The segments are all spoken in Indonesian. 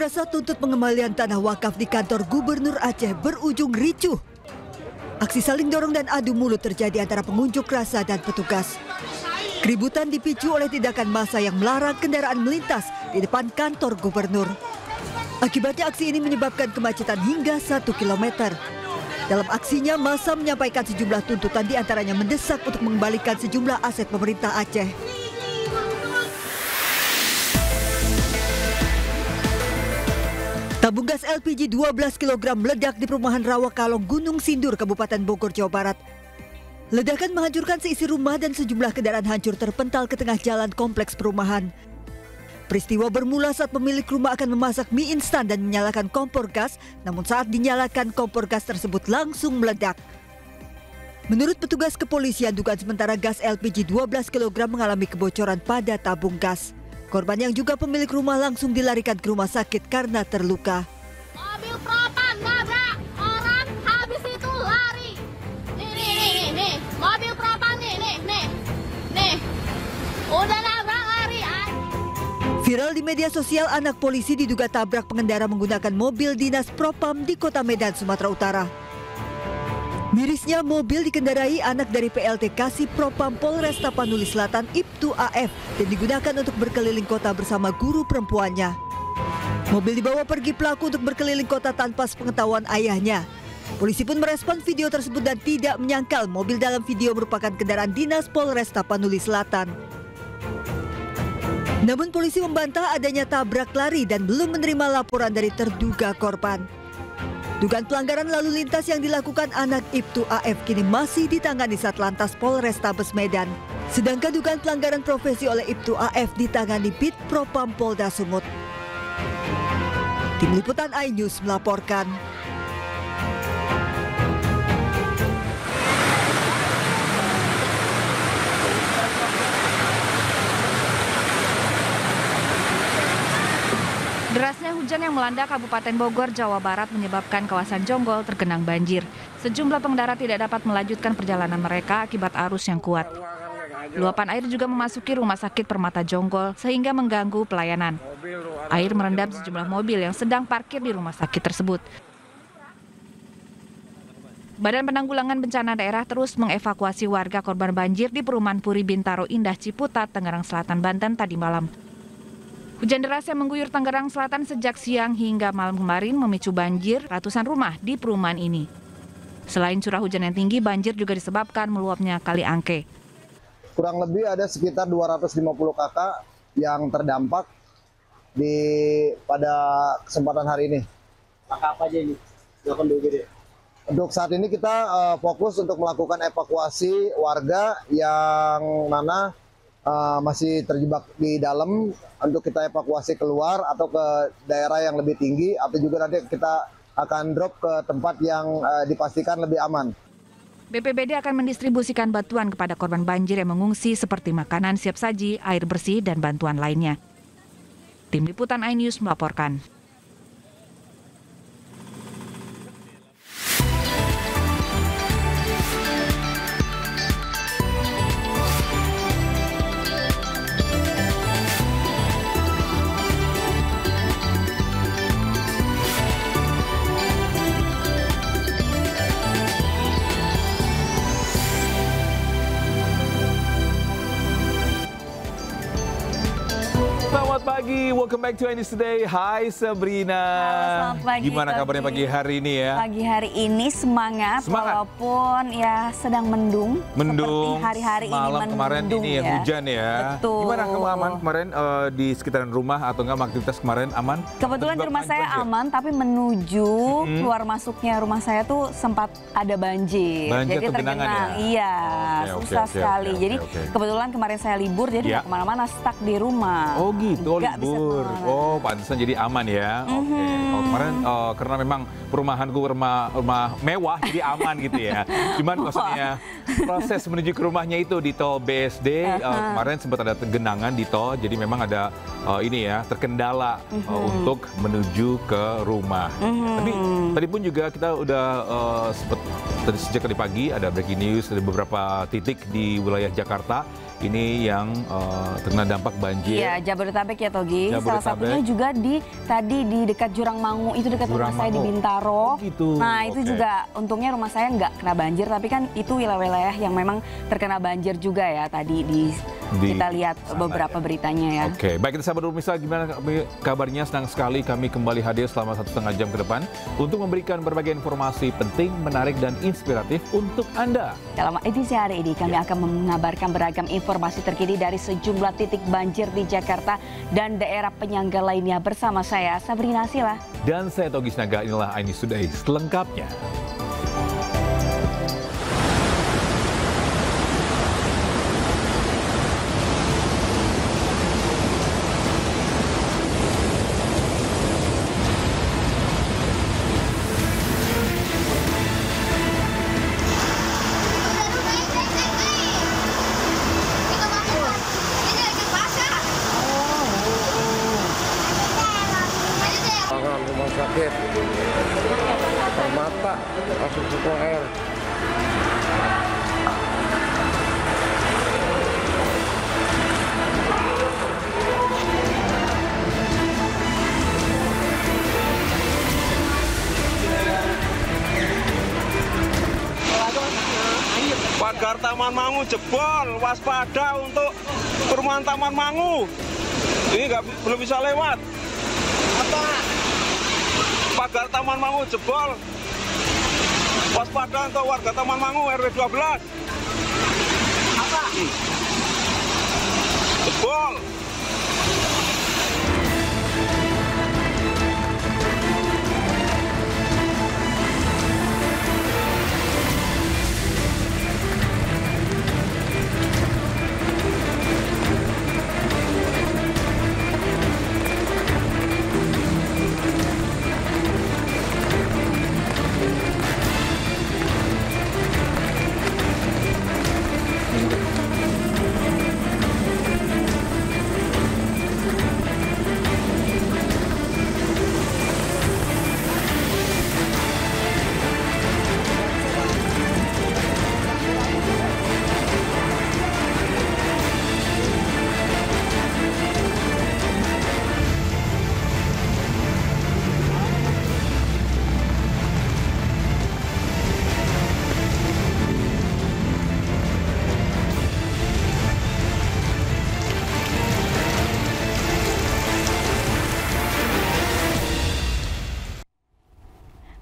rasa tuntut pengembalian tanah wakaf di kantor Gubernur Aceh berujung ricuh. Aksi saling dorong dan adu mulut terjadi antara pengunjuk rasa dan petugas. Keributan dipicu oleh tindakan massa yang melarang kendaraan melintas di depan kantor gubernur. Akibatnya aksi ini menyebabkan kemacetan hingga 1 km. Dalam aksinya, massa menyampaikan sejumlah tuntutan, diantaranya mendesak untuk mengembalikan sejumlah aset pemerintah Aceh. Tabung gas LPG 12 kg meledak di perumahan Rawakalong, Gunung Sindur, Kabupaten Bogor, Jawa Barat. Ledakan menghancurkan seisi rumah dan sejumlah kendaraan hancur terpental ke tengah jalan kompleks perumahan. Peristiwa bermula saat pemilik rumah akan memasak mie instan dan menyalakan kompor gas, namun saat dinyalakan kompor gas tersebut langsung meledak. Menurut petugas kepolisian, dugaan sementara gas LPG 12 kg mengalami kebocoran pada tabung gas. Korban yang juga pemilik rumah langsung dilarikan ke rumah sakit karena terluka. Mobil propan nabrak orang, habis itu lari. Nih. Mobil propan nih. Udah nabrak lari. Viral di media sosial, anak polisi diduga tabrak pengendara menggunakan mobil dinas Propam di Kota Medan, Sumatera Utara. Mirisnya, mobil dikendarai anak dari PLT Kasih Propam Polres Tapanuli Selatan Ibtu AF dan digunakan untuk berkeliling kota bersama guru perempuannya. Mobil dibawa pergi pelaku untuk berkeliling kota tanpa sepengetahuan ayahnya. Polisi pun merespon video tersebut dan tidak menyangkal mobil dalam video merupakan kendaraan dinas Polres Tapanuli Selatan. Namun polisi membantah adanya tabrak lari dan belum menerima laporan dari terduga korban. Dugaan pelanggaran lalu lintas yang dilakukan anak Ibtu AF kini masih ditangani Satlantas Polrestabes Medan. Sedangkan dugaan pelanggaran profesi oleh Ibtu AF ditangani Bid Propam Polda Sumut. Tim Liputan iNews melaporkan. Derasnya hujan yang melanda Kabupaten Bogor, Jawa Barat menyebabkan kawasan Jonggol tergenang banjir. Sejumlah pengendara tidak dapat melanjutkan perjalanan mereka akibat arus yang kuat. Luapan air juga memasuki Rumah Sakit Permata Jonggol sehingga mengganggu pelayanan. Air merendam sejumlah mobil yang sedang parkir di rumah sakit tersebut. Badan Penanggulangan Bencana Daerah terus mengevakuasi warga korban banjir di Perumahan Puri Bintaro Indah Ciputat, Tangerang Selatan, Banten tadi malam. Hujan deras yang mengguyur Tangerang Selatan sejak siang hingga malam kemarin memicu banjir ratusan rumah di perumahan ini. Selain curah hujan yang tinggi, banjir juga disebabkan meluapnya Kali Angke. Kurang lebih ada sekitar 250 kakak yang terdampak pada kesempatan hari ini. Kakak apa aja ini? Untuk saat ini kita fokus untuk melakukan evakuasi warga yang mana masih terjebak di dalam untuk kita evakuasi keluar atau ke daerah yang lebih tinggi atau juga nanti kita akan drop ke tempat yang dipastikan lebih aman. BPBD akan mendistribusikan bantuan kepada korban banjir yang mengungsi seperti makanan siap saji, air bersih, dan bantuan lainnya. Tim Liputan iNews melaporkan. Selamat pagi, welcome back to iNews Today. Hai Sabrina. Halo, selamat pagi. Gimana kabarnya pagi hari ini ya? Pagi hari ini semangat. Walaupun ya sedang mendung. Mendung. Seperti hari-hari ini malam kemarin ini ya, hujan ya. Betul. Gimana kamu aman kemarin di sekitaran rumah atau enggak aktivitas kemarin aman? Kebetulan di rumah saya aman, tapi menuju keluar masuknya rumah saya tuh sempat ada banjir. Banjir jadi atau genangan ya? Iya, susah sekali. Jadi kebetulan kemarin saya libur, jadi nggak kemana-mana, stuck di rumah. Oh gitu, libur. Oh, pantesan jadi aman ya. Oke. Oh, kemarin karena memang perumahanku rumah mewah jadi aman gitu ya. Cuman maksudnya proses menuju ke rumahnya itu di tol BSD kemarin sempat ada genangan di tol, jadi memang ada ini ya terkendala untuk menuju ke rumah. Tapi tadi pun juga kita udah sempat tadi sejak tadi pagi ada breaking news dari beberapa titik di wilayah Jakarta ini yang terkena dampak banjir. Iya, Jabodetabek ya Togi. Jabodetabek. Salah satunya juga tadi di dekat Jurang Mangu, itu dekat rumah saya di Bintaro. Oh, gitu. Nah, itu juga untungnya rumah saya nggak kena banjir, tapi kan itu wilayah-wilayah yang memang terkena banjir juga ya tadi kita lihat beberapa beritanya ya. Oke, baik, kita sahabat Nurmisa, gimana kabarnya? Senang sekali kami kembali hadir selama 1,5 jam ke depan untuk memberikan berbagai informasi penting, menarik, dan inspiratif untuk Anda. Dalam edisi hari ini kami akan mengabarkan beragam informasi terkini dari sejumlah titik banjir di Jakarta dan daerah penyangga lainnya bersama saya Sabrina Sila. Dan saya Togi Sinaga, inilah iNews Today selengkapnya. Rumah sakit Permata langsung ke air. Pagar Taman Mangu jebol, waspada untuk perumahan Taman Mangu. Ini belum bisa lewat. Apa? Pagar Taman Mangu jebol, waspada untuk warga Taman Mangu RW 12. Apa? Jebol.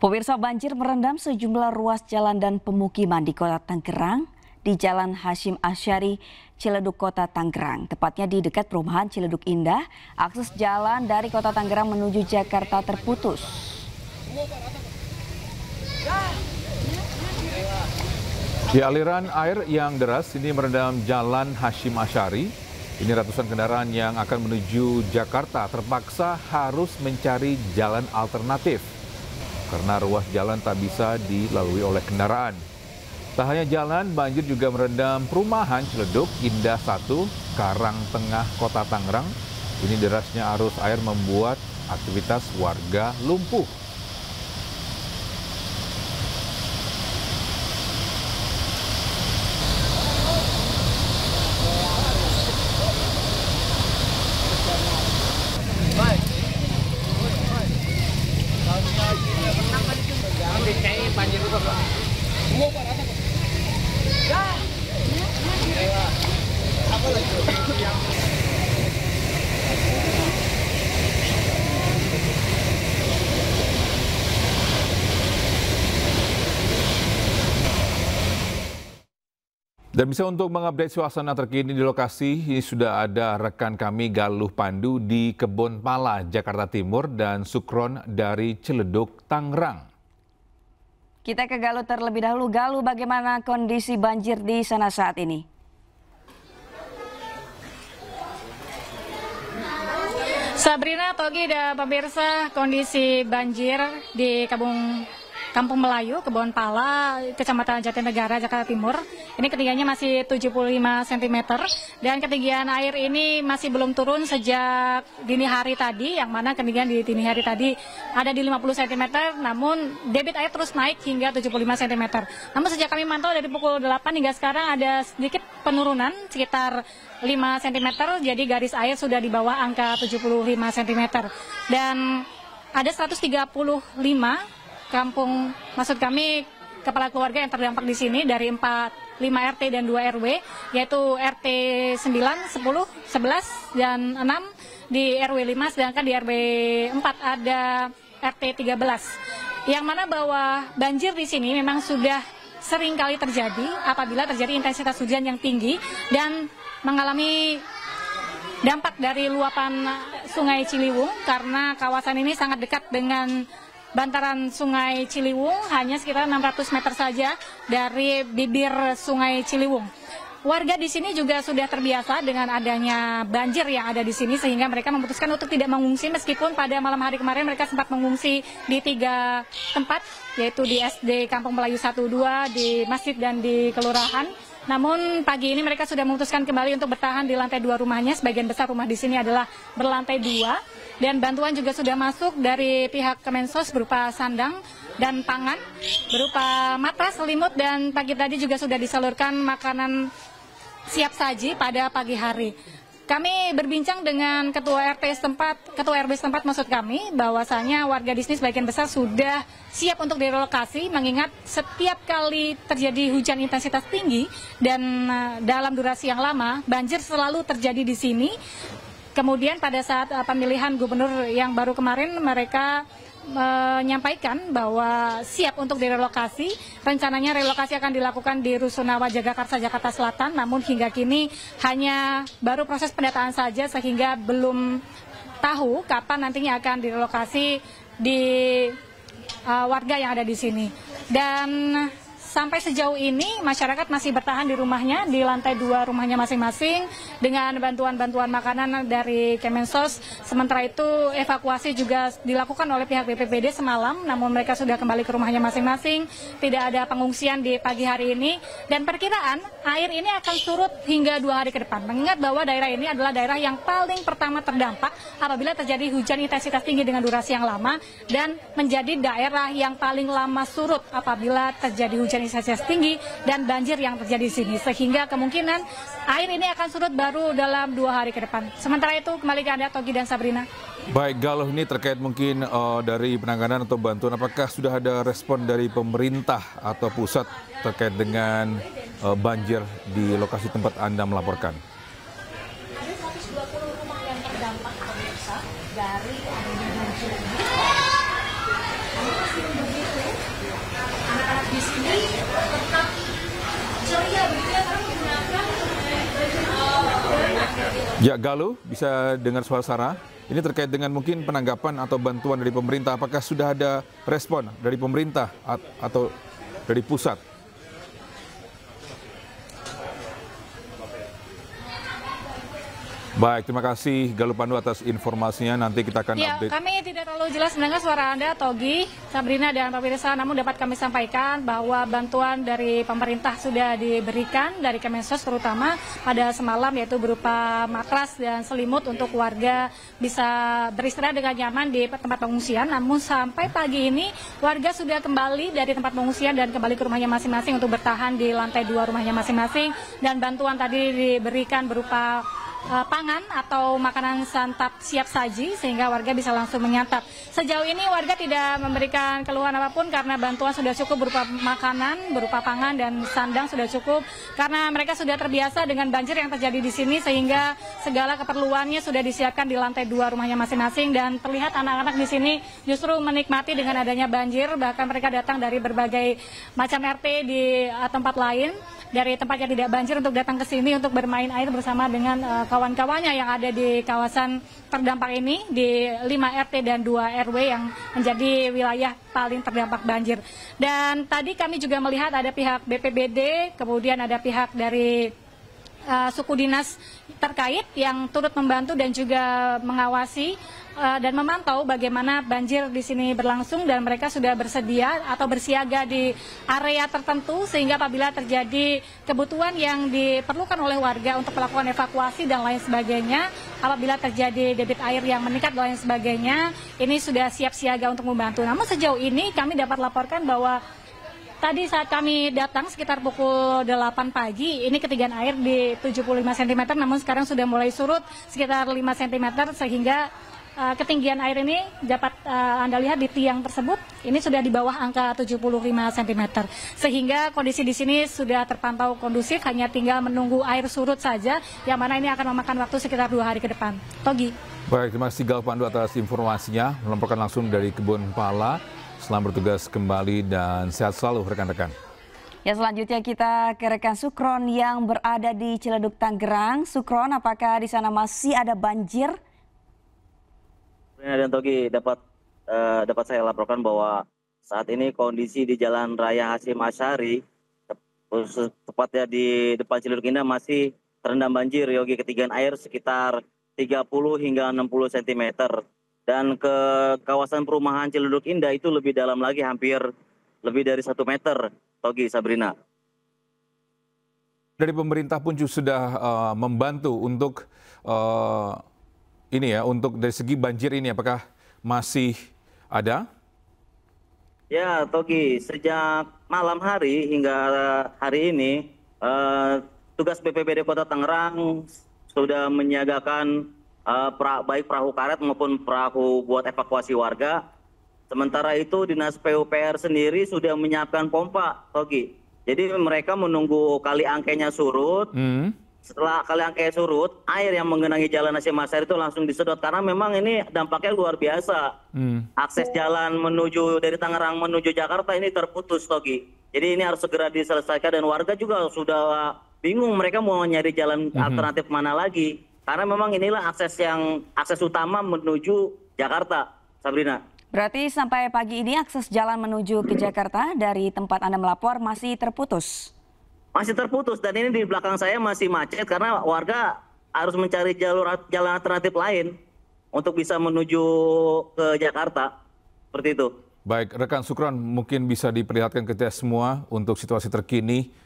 Pemirsa, banjir merendam sejumlah ruas jalan dan pemukiman di Kota Tangerang, di Jalan Hashim Asyari, Ciledug, Kota Tangerang. Tepatnya di dekat perumahan Ciledug Indah, akses jalan dari Kota Tangerang menuju Jakarta terputus. Di aliran air yang deras ini merendam Jalan Hashim Asyari. Ini ratusan kendaraan yang akan menuju Jakarta terpaksa harus mencari jalan alternatif karena ruas jalan tak bisa dilalui oleh kendaraan. Tak hanya jalan, banjir juga merendam perumahan Ciledug Indah 1, Karang Tengah, Kota Tangerang. Ini derasnya arus air membuat aktivitas warga lumpuh. Dan bisa untuk mengupdate suasana terkini di lokasi, ini sudah ada rekan kami Galuh Pandu di Kebon Pala, Jakarta Timur, dan Sukron dari Ciledug, Tangerang. Kita ke Galuh terlebih dahulu. Galuh, bagaimana kondisi banjir di sana saat ini? Sabrina, Togi, dan pemirsa, kondisi banjir di Kampung Kampung Melayu, Kebon Pala, Kecamatan Jatinegara, Jakarta Timur. Ini ketinggiannya masih 75 cm dan ketinggian air ini masih belum turun sejak dini hari tadi, yang mana ketinggian di dini hari tadi ada di 50 cm, namun debit air terus naik hingga 75 cm. Namun sejak kami mantau dari pukul 8 hingga sekarang ada sedikit penurunan sekitar 5 cm, jadi garis air sudah di bawah angka 75 cm. Dan ada 135 kampung, maksud kami kepala keluarga yang terdampak di sini dari 5 RT dan 2 RW, yaitu RT 9, 10, 11, dan 6 di RW 5, sedangkan di RW 4 ada RT 13. Yang mana bahwa banjir di sini memang sudah sering kali terjadi apabila terjadi intensitas hujan yang tinggi dan mengalami dampak dari luapan Sungai Ciliwung, karena kawasan ini sangat dekat dengan bantaran Sungai Ciliwung, hanya sekitar 600 meter saja dari bibir Sungai Ciliwung. Warga di sini juga sudah terbiasa dengan adanya banjir yang ada di sini, sehingga mereka memutuskan untuk tidak mengungsi, meskipun pada malam hari kemarin mereka sempat mengungsi di 3 tempat, yaitu di SD Kampung Melayu 1-2, di masjid dan di kelurahan. Namun pagi ini mereka sudah memutuskan kembali untuk bertahan di lantai 2 rumahnya. Sebagian besar rumah di sini adalah berlantai 2. Dan bantuan juga sudah masuk dari pihak Kemensos berupa sandang dan pangan, berupa matras, selimut, dan pagi tadi juga sudah disalurkan makanan siap saji pada pagi hari. Kami berbincang dengan ketua RW setempat maksud kami, bahwasanya warga di sini sebagian besar sudah siap untuk direlokasi, mengingat setiap kali terjadi hujan intensitas tinggi dan dalam durasi yang lama, banjir selalu terjadi di sini. Kemudian pada saat pemilihan gubernur yang baru kemarin, mereka menyampaikan bahwa siap untuk direlokasi. Rencananya relokasi akan dilakukan di Rusunawa, Jagakarsa, Jakarta Selatan, namun hingga kini hanya baru proses pendataan saja, sehingga belum tahu kapan nantinya akan direlokasi di warga yang ada di sini. Dan sampai sejauh ini masyarakat masih bertahan di rumahnya, di lantai 2 rumahnya masing-masing dengan bantuan-bantuan makanan dari Kemensos. Sementara itu evakuasi juga dilakukan oleh pihak BPBD semalam, namun mereka sudah kembali ke rumahnya masing-masing. Tidak ada pengungsian di pagi hari ini, dan perkiraan air ini akan surut hingga 2 hari ke depan. Mengingat bahwa daerah ini adalah daerah yang paling pertama terdampak apabila terjadi hujan intensitas tinggi dengan durasi yang lama, dan menjadi daerah yang paling lama surut apabila terjadi hujan intensitas tinggi dan banjir yang terjadi di sini, sehingga kemungkinan air ini akan surut baru dalam 2 hari ke depan. Sementara itu kembali ke Anda, Togi dan Sabrina. Baik, Galuh, ini terkait mungkin dari penanganan atau bantuan, apakah sudah ada respon dari pemerintah atau pusat terkait dengan banjir di lokasi tempat Anda melaporkan? Ada 120 rumah yang terdampak pemirsa dari adanya banjir ini. Anak-anak di sini tetap ceria begitu ya, karena menggunakan Ya, Galuh, bisa dengar suara. Ini terkait dengan mungkin penanggapan atau bantuan dari pemerintah. Apakah sudah ada respon dari pemerintah atau dari pusat? Baik, terima kasih Galuh Pandu atas informasinya. Nanti kita akan update. Kami tidak terlalu jelas mendengar suara Anda, Togi, Sabrina, dan pemirsa. Namun dapat kami sampaikan bahwa bantuan dari pemerintah sudah diberikan dari Kemensos, terutama pada semalam, yaitu berupa matras dan selimut untuk warga bisa beristirahat dengan nyaman di tempat pengungsian. Namun sampai pagi ini warga sudah kembali dari tempat pengungsian dan kembali ke rumahnya masing-masing untuk bertahan di lantai 2 rumahnya masing-masing. Dan bantuan tadi diberikan berupa pangan atau makanan santap siap saji, sehingga warga bisa langsung menyantap. Sejauh ini warga tidak memberikan keluhan apapun karena bantuan sudah cukup berupa makanan, berupa pangan dan sandang sudah cukup, karena mereka sudah terbiasa dengan banjir yang terjadi di sini, sehingga segala keperluannya sudah disiapkan di lantai 2 rumahnya masing-masing. Dan terlihat anak-anak di sini justru menikmati dengan adanya banjir, bahkan mereka datang dari berbagai macam RT di tempat lain, dari tempat yang tidak banjir, untuk datang ke sini untuk bermain air bersama dengan kawan-kawannya yang ada di kawasan terdampak ini, di 5 RT dan 2 RW yang menjadi wilayah paling terdampak banjir. Dan tadi kami juga melihat ada pihak BPBD, kemudian ada pihak dari suku dinas terkait yang turut membantu dan juga mengawasi dan memantau bagaimana banjir di sini berlangsung, dan mereka sudah bersedia atau bersiaga di area tertentu sehingga apabila terjadi kebutuhan yang diperlukan oleh warga untuk melakukan evakuasi dan lain sebagainya, apabila terjadi debit air yang meningkat dan lain sebagainya, ini sudah siap siaga untuk membantu. Namun sejauh ini kami dapat laporkan bahwa tadi saat kami datang sekitar pukul 8 pagi, ini ketinggian air di 75 cm, namun sekarang sudah mulai surut sekitar 5 cm, sehingga ketinggian air ini dapat Anda lihat di tiang tersebut, ini sudah di bawah angka 75 cm. Sehingga kondisi di sini sudah terpantau kondusif, hanya tinggal menunggu air surut saja, yang mana ini akan memakan waktu sekitar 2 hari ke depan. Togi. Baik, terima kasih Gal Pandu atas informasinya, melaporkan langsung dari Kebun Pala. Selamat bertugas kembali dan sehat selalu rekan-rekan. Ya, selanjutnya kita ke rekan Sukron yang berada di Ciledug, Tangerang. Sukron, apakah di sana masih ada banjir? Dan Togi, dapat saya laporkan bahwa saat ini kondisi di Jalan Raya Hasyim Asyari, tepatnya di depan Ciledug Indah, masih terendam banjir. Yogi, ketinggian air sekitar 30 hingga 60 cm. Dan ke kawasan perumahan Ciledug Indah itu lebih dalam lagi, hampir lebih dari 1 meter. Togi, Sabrina. Dari pemerintah pun juga sudah membantu untuk untuk dari segi banjir ini, apakah masih ada? Ya, Togi, sejak malam hari hingga hari ini, tugas BPBD Kota Tangerang sudah menyiagakan baik perahu karet maupun perahu buat evakuasi warga. Sementara itu, Dinas PUPR sendiri sudah menyiapkan pompa, Togi. Jadi mereka menunggu kali angkenya surut. Setelah kali angke surut, air yang menggenangi Jalan Hasyim Asyari itu langsung disedot, karena memang ini dampaknya luar biasa. Akses jalan menuju dari Tangerang menuju Jakarta ini terputus, Togi. Jadi ini harus segera diselesaikan, dan warga juga sudah bingung mereka mau nyari jalan alternatif mana lagi. Karena memang inilah akses utama menuju Jakarta, Sabrina. Berarti sampai pagi ini akses jalan menuju ke Jakarta dari tempat Anda melapor masih terputus? Masih terputus, dan ini di belakang saya masih macet karena warga harus mencari jalan alternatif lain untuk bisa menuju ke Jakarta. Seperti itu. Baik, rekan Sukron, mungkin bisa diperlihatkan ke kita semua untuk situasi terkini.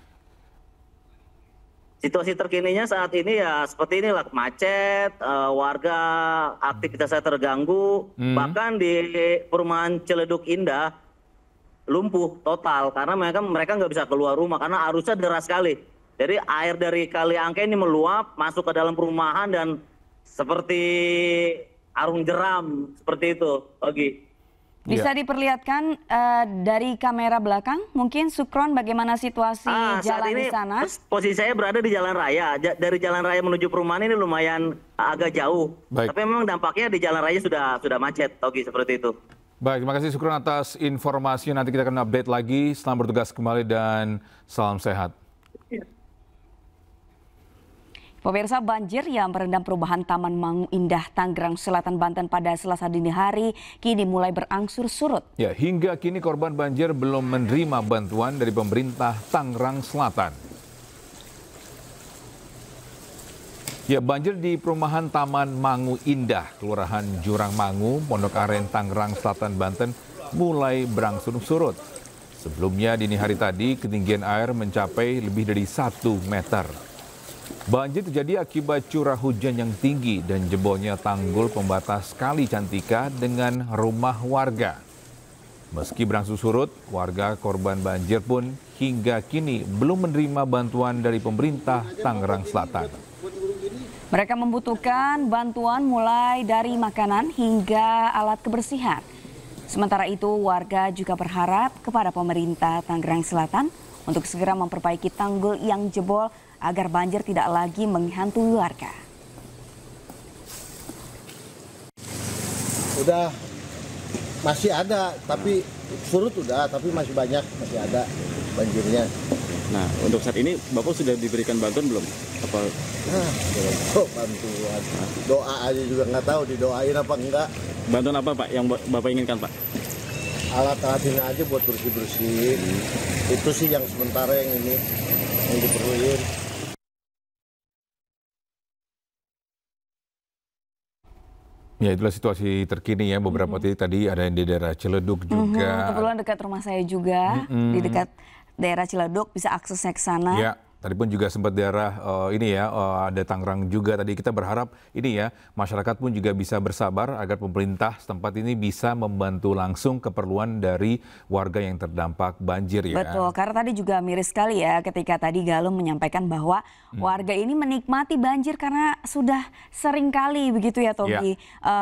Situasi terkininya saat ini ya seperti inilah, macet, warga aktivitasnya terganggu, bahkan di perumahan Ciledug Indah lumpuh total karena mereka nggak bisa keluar rumah karena arusnya deras sekali. Jadi air dari kali angke ini meluap masuk ke dalam perumahan dan seperti arung jeram, seperti itu, Ogi. Bisa diperlihatkan dari kamera belakang, mungkin Sukron, bagaimana situasi jalan di sana? Posisi saya berada di jalan raya. Dari jalan raya menuju perumahan ini lumayan agak jauh. Baik. Tapi memang dampaknya di jalan raya sudah macet, Ogi, seperti itu. Baik, terima kasih Sukron atas informasi. Nanti kita akan update lagi. Selamat bertugas kembali dan salam sehat. Pemirsa, banjir yang merendam perumahan Taman Mangu Indah, Tangerang Selatan, Banten pada Selasa dini hari kini mulai berangsur surut. Ya, hingga kini korban banjir belum menerima bantuan dari pemerintah Tangerang Selatan. Ya, banjir di perumahan Taman Mangu Indah, Kelurahan Jurang Mangu, Pondok Aren, Tangerang Selatan, Banten mulai berangsur surut. Sebelumnya dini hari tadi ketinggian air mencapai lebih dari 1 meter. Banjir terjadi akibat curah hujan yang tinggi dan jebolnya tanggul pembatas Kali Cantika dengan rumah warga. Meski berangsur surut, warga korban banjir pun hingga kini belum menerima bantuan dari pemerintah Tangerang Selatan. Mereka membutuhkan bantuan mulai dari makanan hingga alat kebersihan. Sementara itu, warga juga berharap kepada pemerintah Tangerang Selatan untuk segera memperbaiki tanggul yang jebol agar banjir tidak lagi menghantui warga. Udah masih ada, tapi surut udah, tapi masih banyak, masih ada banjirnya. Nah, untuk saat ini Bapak sudah diberikan bantuan belum? Apa? Nah, bantuan. Doa aja juga nggak tahu didoain apa enggak. Bantuan apa Pak yang Bapak inginkan Pak? Alat-alat ini aja buat bersih-bersih. Itu sih yang sementara yang diperluin. Ya, itulah situasi terkini ya, beberapa titik tadi ada yang di daerah Ciledug juga. Kebetulan dekat rumah saya juga, di dekat daerah Ciledug, bisa aksesnya ke sana. Ya. Tadi pun juga sempat daerah ini ya, ada Tangerang juga. Tadi kita berharap ini ya, masyarakat pun juga bisa bersabar agar pemerintah setempat ini bisa membantu langsung keperluan dari warga yang terdampak banjir ya. Betul, karena tadi juga miris sekali ya ketika tadi Galung menyampaikan bahwa warga ini menikmati banjir karena sudah sering kali begitu ya Togi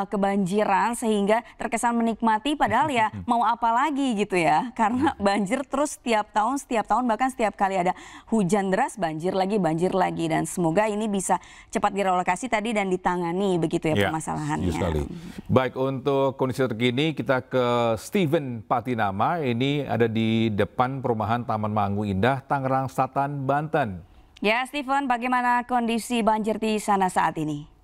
kebanjiran sehingga terkesan menikmati padahal ya mau apa lagi gitu ya. Karena banjir terus setiap tahun bahkan setiap kali ada hujan deras banjir lagi dan semoga ini bisa cepat direlokasi tadi dan ditangani begitu ya permasalahannya. Sekali. Baik, untuk kondisi terkini kita ke Steven Patinama, ini ada di depan perumahan Taman Mangu Indah, Tangerang Selatan, Banten. Ya Steven, bagaimana kondisi banjir di sana saat ini?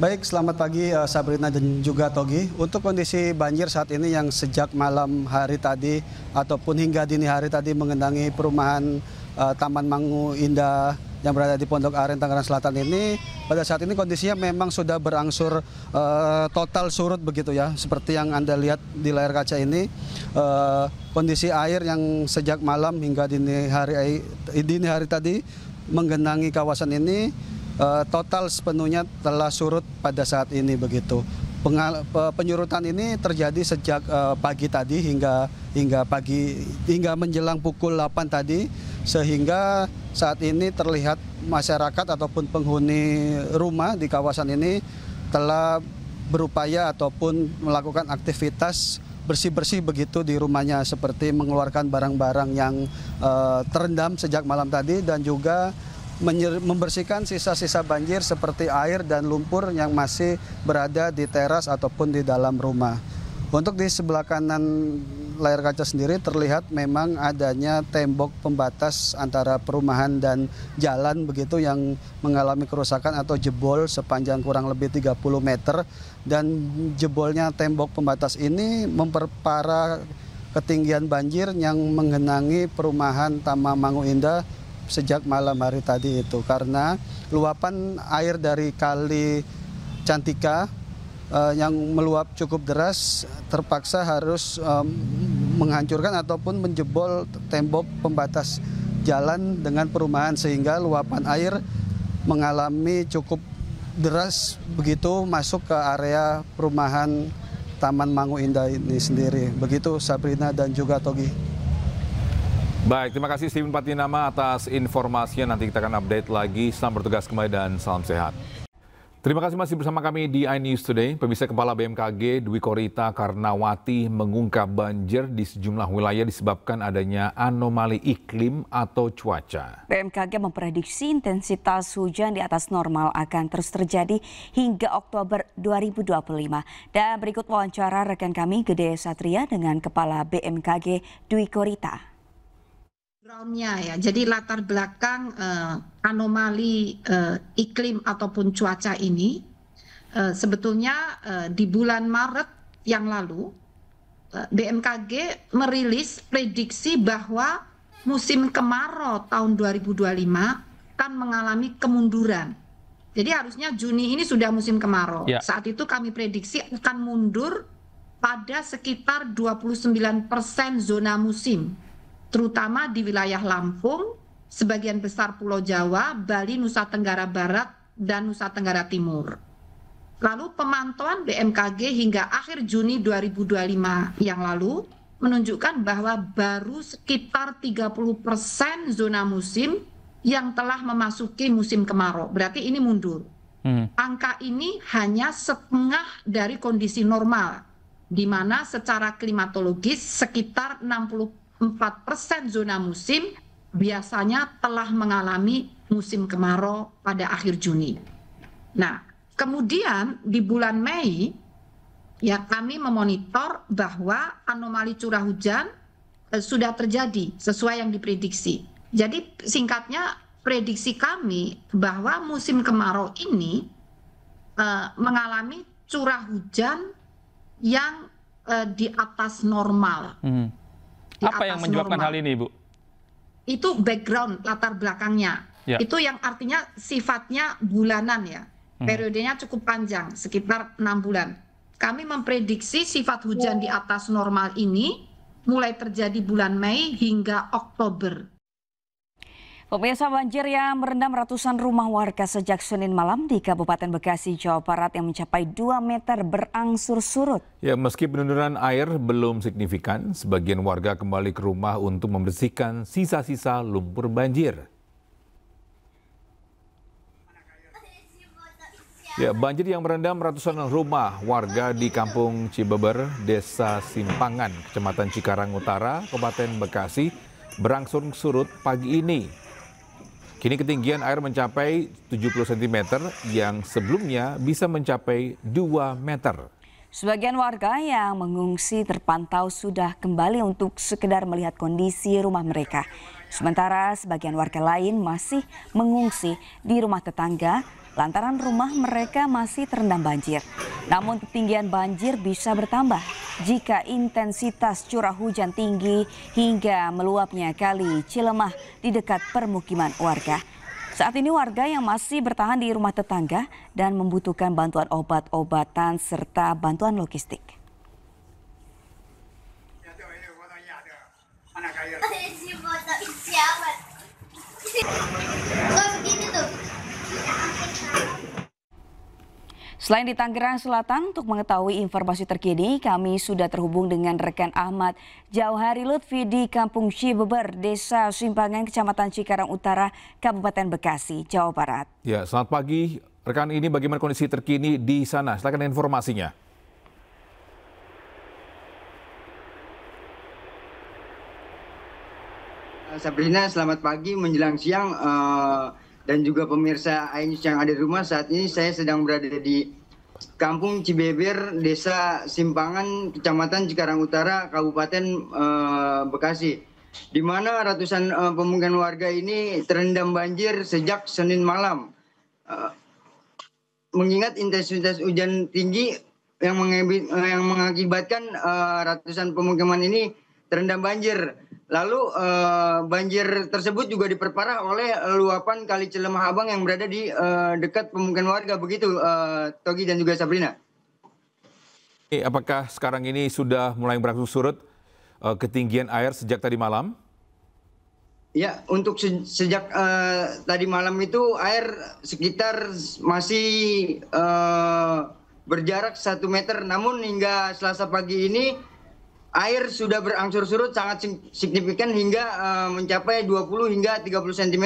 Baik, selamat pagi Sabrina dan juga Togi. Untuk kondisi banjir saat ini yang sejak malam hari tadi ataupun hingga dini hari tadi mengenangi perumahan Taman Mangu Indah yang berada di Pondok Aren, Tangerang Selatan ini, pada saat ini kondisinya memang sudah berangsur total surut begitu ya. Seperti yang Anda lihat di layar kaca ini, kondisi air yang sejak malam hingga dini hari tadi menggenangi kawasan ini total sepenuhnya telah surut pada saat ini begitu. Penyurutan ini terjadi sejak pagi tadi hingga menjelang pukul 8 tadi, sehingga saat ini terlihat masyarakat ataupun penghuni rumah di kawasan ini telah berupaya ataupun melakukan aktivitas bersih-bersih begitu di rumahnya, seperti mengeluarkan barang-barang yang terendam sejak malam tadi dan juga membersihkan sisa-sisa banjir seperti air dan lumpur yang masih berada di teras ataupun di dalam rumah. Untuk di sebelah kanan layar kaca sendiri terlihat memang adanya tembok pembatas antara perumahan dan jalan begitu yang mengalami kerusakan atau jebol sepanjang kurang lebih 30 meter, dan jebolnya tembok pembatas ini memperparah ketinggian banjir yang menggenangi perumahan Taman Mangu Indah sejak malam hari tadi itu, karena luapan air dari Kali Cantika yang meluap cukup deras terpaksa harus menghancurkan ataupun menjebol tembok pembatas jalan dengan perumahan, sehingga luapan air mengalami cukup deras begitu masuk ke area perumahan Taman Mangu Indah ini sendiri. Begitu Sabrina dan juga Togi. Baik, terima kasih Steven Patinama atas informasinya. Nanti kita akan update lagi. Selamat bertugas kembali dan salam sehat. Terima kasih masih bersama kami di iNews Today. Pemirsa, Kepala BMKG Dwi Korita Karnawati mengungkap banjir di sejumlah wilayah disebabkan adanya anomali iklim atau cuaca. BMKG memprediksi intensitas hujan di atas normal akan terus terjadi hingga Oktober 2025. Dan berikut wawancara rekan kami Gede Satria dengan Kepala BMKG Dwi Korita. Background-nya ya, jadi latar belakang anomali iklim ataupun cuaca ini sebetulnya di bulan Maret yang lalu BMKG merilis prediksi bahwa musim kemarau tahun 2025 akan mengalami kemunduran. Jadi harusnya Juni ini sudah musim kemarau. Saat itu kami prediksi akan mundur pada sekitar 29% zona musim, terutama di wilayah Lampung, sebagian besar Pulau Jawa, Bali, Nusa Tenggara Barat, dan Nusa Tenggara Timur. Lalu pemantauan BMKG hingga akhir Juni 2025 yang lalu menunjukkan bahwa baru sekitar 30% zona musim yang telah memasuki musim kemarau. Berarti ini mundur. Angka ini hanya setengah dari kondisi normal, di mana secara klimatologis sekitar 4% zona musim biasanya telah mengalami musim kemarau pada akhir Juni. Nah, kemudian di bulan Mei ya kami memonitor bahwa anomali curah hujan sudah terjadi sesuai yang diprediksi. Jadi singkatnya prediksi kami bahwa musim kemarau ini mengalami curah hujan yang di atas normal. Apa yang menyebabkan hal ini, Bu? Itu background, latar belakangnya. Itu yang artinya sifatnya bulanan ya. Periodenya cukup panjang, sekitar 6 bulan. Kami memprediksi sifat hujan di atas normal ini mulai terjadi bulan Mei hingga Oktober. Pemirsa, banjir yang merendam ratusan rumah warga sejak Senin malam di Kabupaten Bekasi, Jawa Barat yang mencapai 2 meter berangsur surut. Ya, meski penurunan air belum signifikan, sebagian warga kembali ke rumah untuk membersihkan sisa-sisa lumpur banjir. Ya, banjir yang merendam ratusan rumah warga di Kampung Cibeber, Desa Simpangan, Kecamatan Cikarang Utara, Kabupaten Bekasi, berangsur surut pagi ini. Kini ketinggian air mencapai 70 cm yang sebelumnya bisa mencapai 2 meter. Sebagian warga yang mengungsi terpantau sudah kembali untuk sekedar melihat kondisi rumah mereka. Sementara sebagian warga lain masih mengungsi di rumah tetangga lantaran rumah mereka masih terendam banjir. Namun ketinggian banjir bisa bertambah jika intensitas curah hujan tinggi hingga meluapnya Kali Cilemah di dekat permukiman warga. Saat ini warga yang masih bertahan di rumah tetangga dan membutuhkan bantuan obat-obatan serta bantuan logistik. Selain di Tangerang Selatan, untuk mengetahui informasi terkini, kami sudah terhubung dengan rekan Ahmad Jauhari Lutfi di Kampung Cibeber, Desa Simpangan, Kecamatan Cikarang Utara, Kabupaten Bekasi, Jawa Barat. Ya, selamat pagi. Rekan, ini bagaimana kondisi terkini di sana? Silakan informasinya. Sabrina, selamat pagi menjelang siang. Dan juga pemirsa iNews yang ada di rumah, saat ini saya sedang berada di Kampung Cibeber, Desa Simpangan, Kecamatan Cikarang Utara, Kabupaten Bekasi, di mana ratusan pemukiman warga ini terendam banjir sejak Senin malam. Mengingat intensitas hujan tinggi yang mengakibatkan ratusan pemukiman ini terendam banjir. Lalu banjir tersebut juga diperparah oleh luapan Kali Cilemah Abang yang berada di dekat pemukiman warga, begitu Togi dan juga Sabrina. Apakah sekarang ini sudah mulai berangsur surut ketinggian air sejak tadi malam? Ya, untuk sejak tadi malam itu air sekitar masih berjarak 1 meter, namun hingga Selasa pagi ini air sudah berangsur surut sangat signifikan hingga mencapai 20 hingga 30 cm.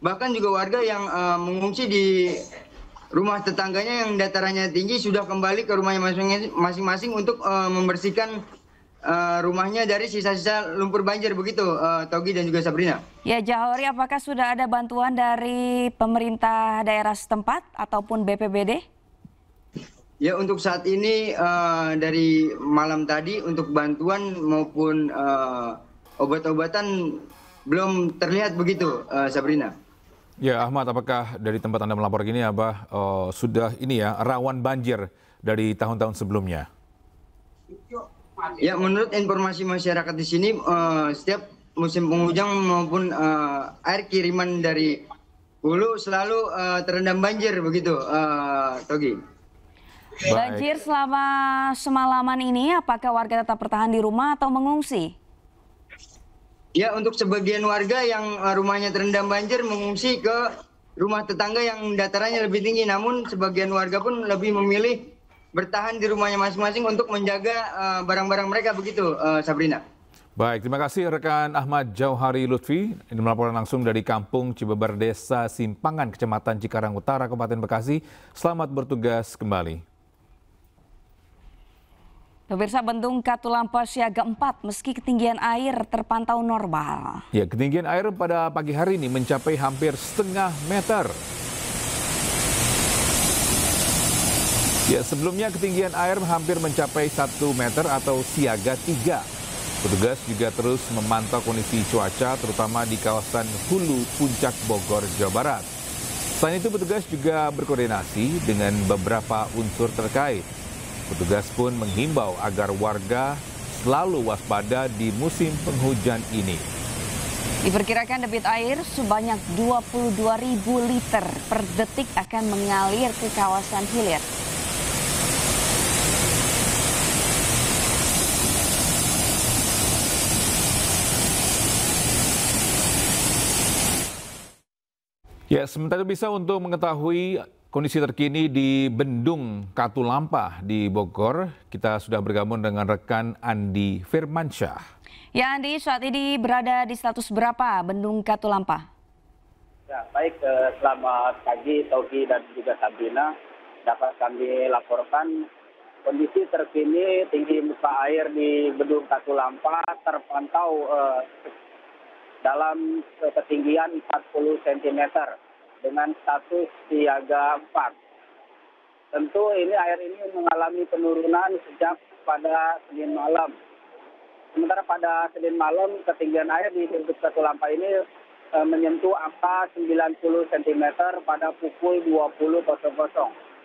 Bahkan juga warga yang mengungsi di rumah tetangganya yang datarannya tinggi sudah kembali ke rumahnya masing-masing untuk membersihkan rumahnya dari sisa-sisa lumpur banjir, begitu Togi dan juga Sabrina. Ya, Jauhari, apakah sudah ada bantuan dari pemerintah daerah setempat ataupun BPBD? Ya, untuk saat ini dari malam tadi untuk bantuan maupun obat-obatan belum terlihat, begitu Sabrina. Ya, Ahmad, apakah dari tempat Anda melapor gini sudah ini ya rawan banjir dari tahun-tahun sebelumnya? Ya, menurut informasi masyarakat di sini setiap musim penghujan maupun air kiriman dari hulu selalu terendam banjir, begitu Togi. Banjir selama semalaman ini, apakah warga tetap bertahan di rumah atau mengungsi? Ya, untuk sebagian warga yang rumahnya terendam banjir mengungsi ke rumah tetangga yang datarannya lebih tinggi. Namun sebagian warga pun lebih memilih bertahan di rumahnya masing-masing untuk menjaga barang-barang mereka, begitu Sabrina. Baik, terima kasih rekan Ahmad Jauhari Lutfi. Ini melaporkan langsung dari Kampung Cibeber, Desa Simpangan, Kecamatan Cikarang Utara, Kabupaten Bekasi. Selamat bertugas kembali. Pemirsa, Bendung Katulampa siaga 4 meski ketinggian air terpantau normal. Ya, ketinggian air pada pagi hari ini mencapai hampir setengah meter. Ya, sebelumnya ketinggian air hampir mencapai 1 meter atau siaga 3. Petugas juga terus memantau kondisi cuaca terutama di kawasan Hulu Puncak Bogor, Jawa Barat. Selain itu, petugas juga berkoordinasi dengan beberapa unsur terkait. Petugas pun menghimbau agar warga selalu waspada di musim penghujan ini. Diperkirakan debit air sebanyak 22.000 liter per detik akan mengalir ke kawasan hilir. Ya, sementara bisa untuk mengetahui kondisi terkini di Bendung Katulampa di Bogor, kita sudah bergabung dengan rekan Andi Firmansyah. Ya Andi, saat ini berada di status berapa Bendung Katulampa? Ya, baik, selamat pagi Togi dan juga Sabina. Dapat kami laporkan kondisi terkini tinggi muka air di Bendung Katulampa terpantau dalam ketinggian 40 cm dengan status siaga 4. Tentu air ini mengalami penurunan sejak pada Senin malam. Sementara pada Senin malam ketinggian air di Bendung Katulampa ini menyentuh angka 90 cm pada pukul 20.00.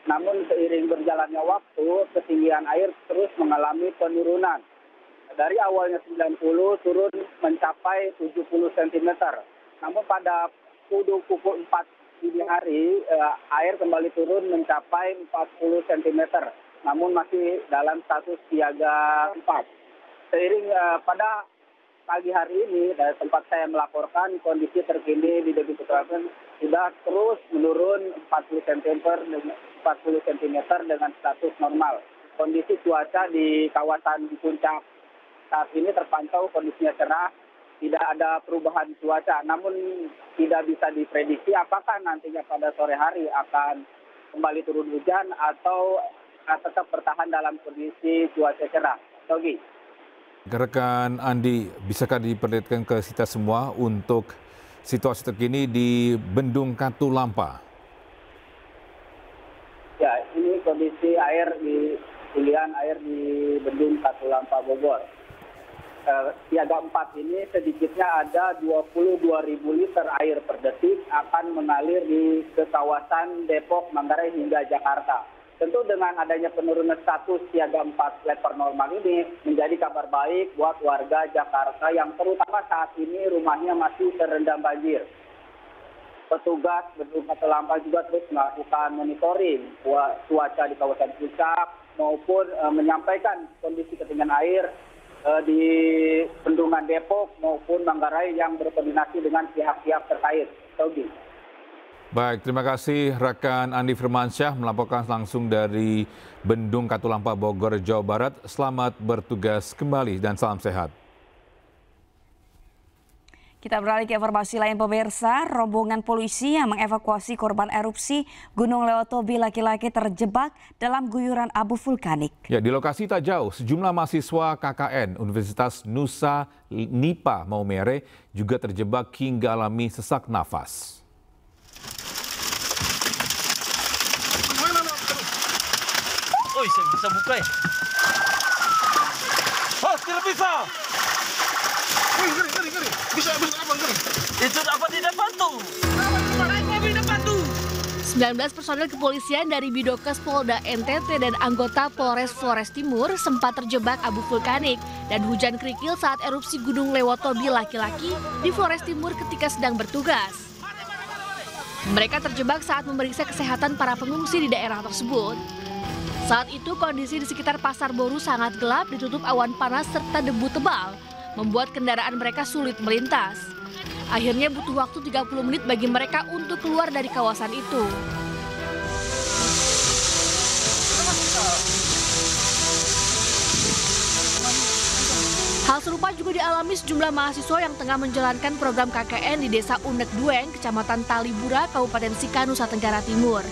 Namun seiring berjalannya waktu, ketinggian air terus mengalami penurunan. Dari awalnya 90 turun mencapai 70 cm. Namun pada pukul 4 dini hari, air kembali turun mencapai 40 cm. Namun masih dalam status siaga 4. Seiring pada pagi hari ini, dari tempat saya melaporkan, kondisi terkini di Bendung Katulampa sudah terus menurun 40 cm dengan status normal. Kondisi cuaca di kawasan Puncak saat ini terpantau kondisinya cerah, tidak ada perubahan cuaca. Namun tidak bisa diprediksi apakah nantinya pada sore hari akan kembali turun hujan atau tetap bertahan dalam kondisi cuaca cerah. Togi. Rekan Andi, bisakah diperlihatkan ke kita semua untuk situasi terkini di Bendung Katulampa? Ya, ini kondisi air di pilihan air di Bendung Katulampa Bogor. Siaga 4 ini sedikitnya ada 22.000 liter air per detik akan mengalir ke kawasan Depok, Manggarai hingga Jakarta. Tentu dengan adanya penurunan status siaga 4 level normal ini menjadi kabar baik buat warga Jakarta yang terutama saat ini rumahnya masih terendam banjir. Petugas Bendung Katulampa juga terus melakukan monitoring cuaca di kawasan Puncak maupun menyampaikan kondisi ketinggian air di bendungan Depok maupun Manggarai yang berkoordinasi dengan pihak-pihak terkait. Togi. Baik, terima kasih rekan Andi Firmansyah melaporkan langsung dari Bendung Katulampa Bogor, Jawa Barat. Selamat bertugas kembali dan salam sehat. Kita beralih ke informasi lain pemirsa, rombongan polisi yang mengevakuasi korban erupsi Gunung Lewotobi laki-laki terjebak dalam guyuran abu vulkanik. Ya, di lokasi tak jauh, sejumlah mahasiswa KKN Universitas Nusa Nipah Maumere juga terjebak hingga alami sesak nafas. Oh, bisa buka ya? Oh, tidak bisa. Ngeri. Bisa apa ngeri? Itu dapat di depan tuh. Di depan tuh. 19 personel kepolisian dari Bidokes Polda NTT dan anggota Polres Flores Timur sempat terjebak abu vulkanik dan hujan kerikil saat erupsi Gunung Lewotobi laki-laki di Flores Timur ketika sedang bertugas. Mereka terjebak saat memeriksa kesehatan para pengungsi di daerah tersebut. Saat itu kondisi di sekitar Pasar Boru sangat gelap, ditutup awan panas serta debu tebal, membuat kendaraan mereka sulit melintas. Akhirnya butuh waktu 30 menit bagi mereka untuk keluar dari kawasan itu. Hal serupa juga dialami sejumlah mahasiswa yang tengah menjalankan program KKN di Desa Unek Dueng, Kecamatan Talibura, Kabupaten Sika, Nusa Tenggara Timur.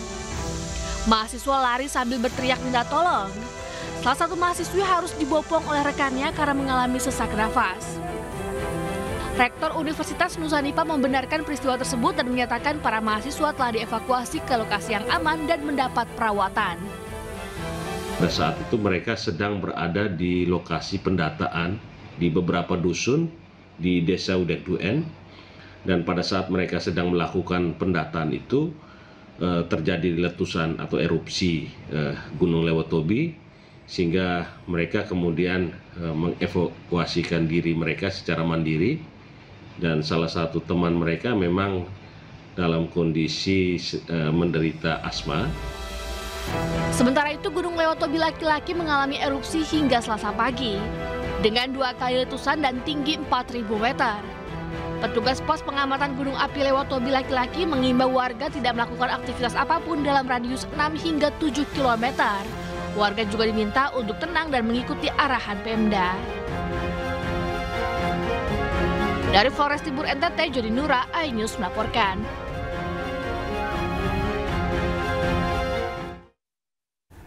Mahasiswa lari sambil berteriak minta tolong. Salah satu mahasiswi harus dibopong oleh rekannya karena mengalami sesak nafas. Rektor Universitas Nusa Nipah membenarkan peristiwa tersebut dan menyatakan para mahasiswa telah dievakuasi ke lokasi yang aman dan mendapat perawatan. Pada saat itu mereka sedang berada di lokasi pendataan di beberapa dusun di Desa Unek Dueng, dan pada saat mereka sedang melakukan pendataan itu terjadi letusan atau erupsi Gunung Lewotobi, sehingga mereka kemudian mengevakuasikan diri mereka secara mandiri dan salah satu teman mereka memang dalam kondisi menderita asma. Sementara itu, Gunung Lewotobi laki-laki mengalami erupsi hingga Selasa pagi dengan 2 kali letusan dan tinggi 4.000 meter. Petugas pos pengamatan Gunung Api Lewotobi laki-laki mengimbau warga tidak melakukan aktivitas apapun dalam radius 6 hingga 7 km. Warga juga diminta untuk tenang dan mengikuti arahan Pemda. Dari Flores Timur NTT, Jody Nura, iNews melaporkan.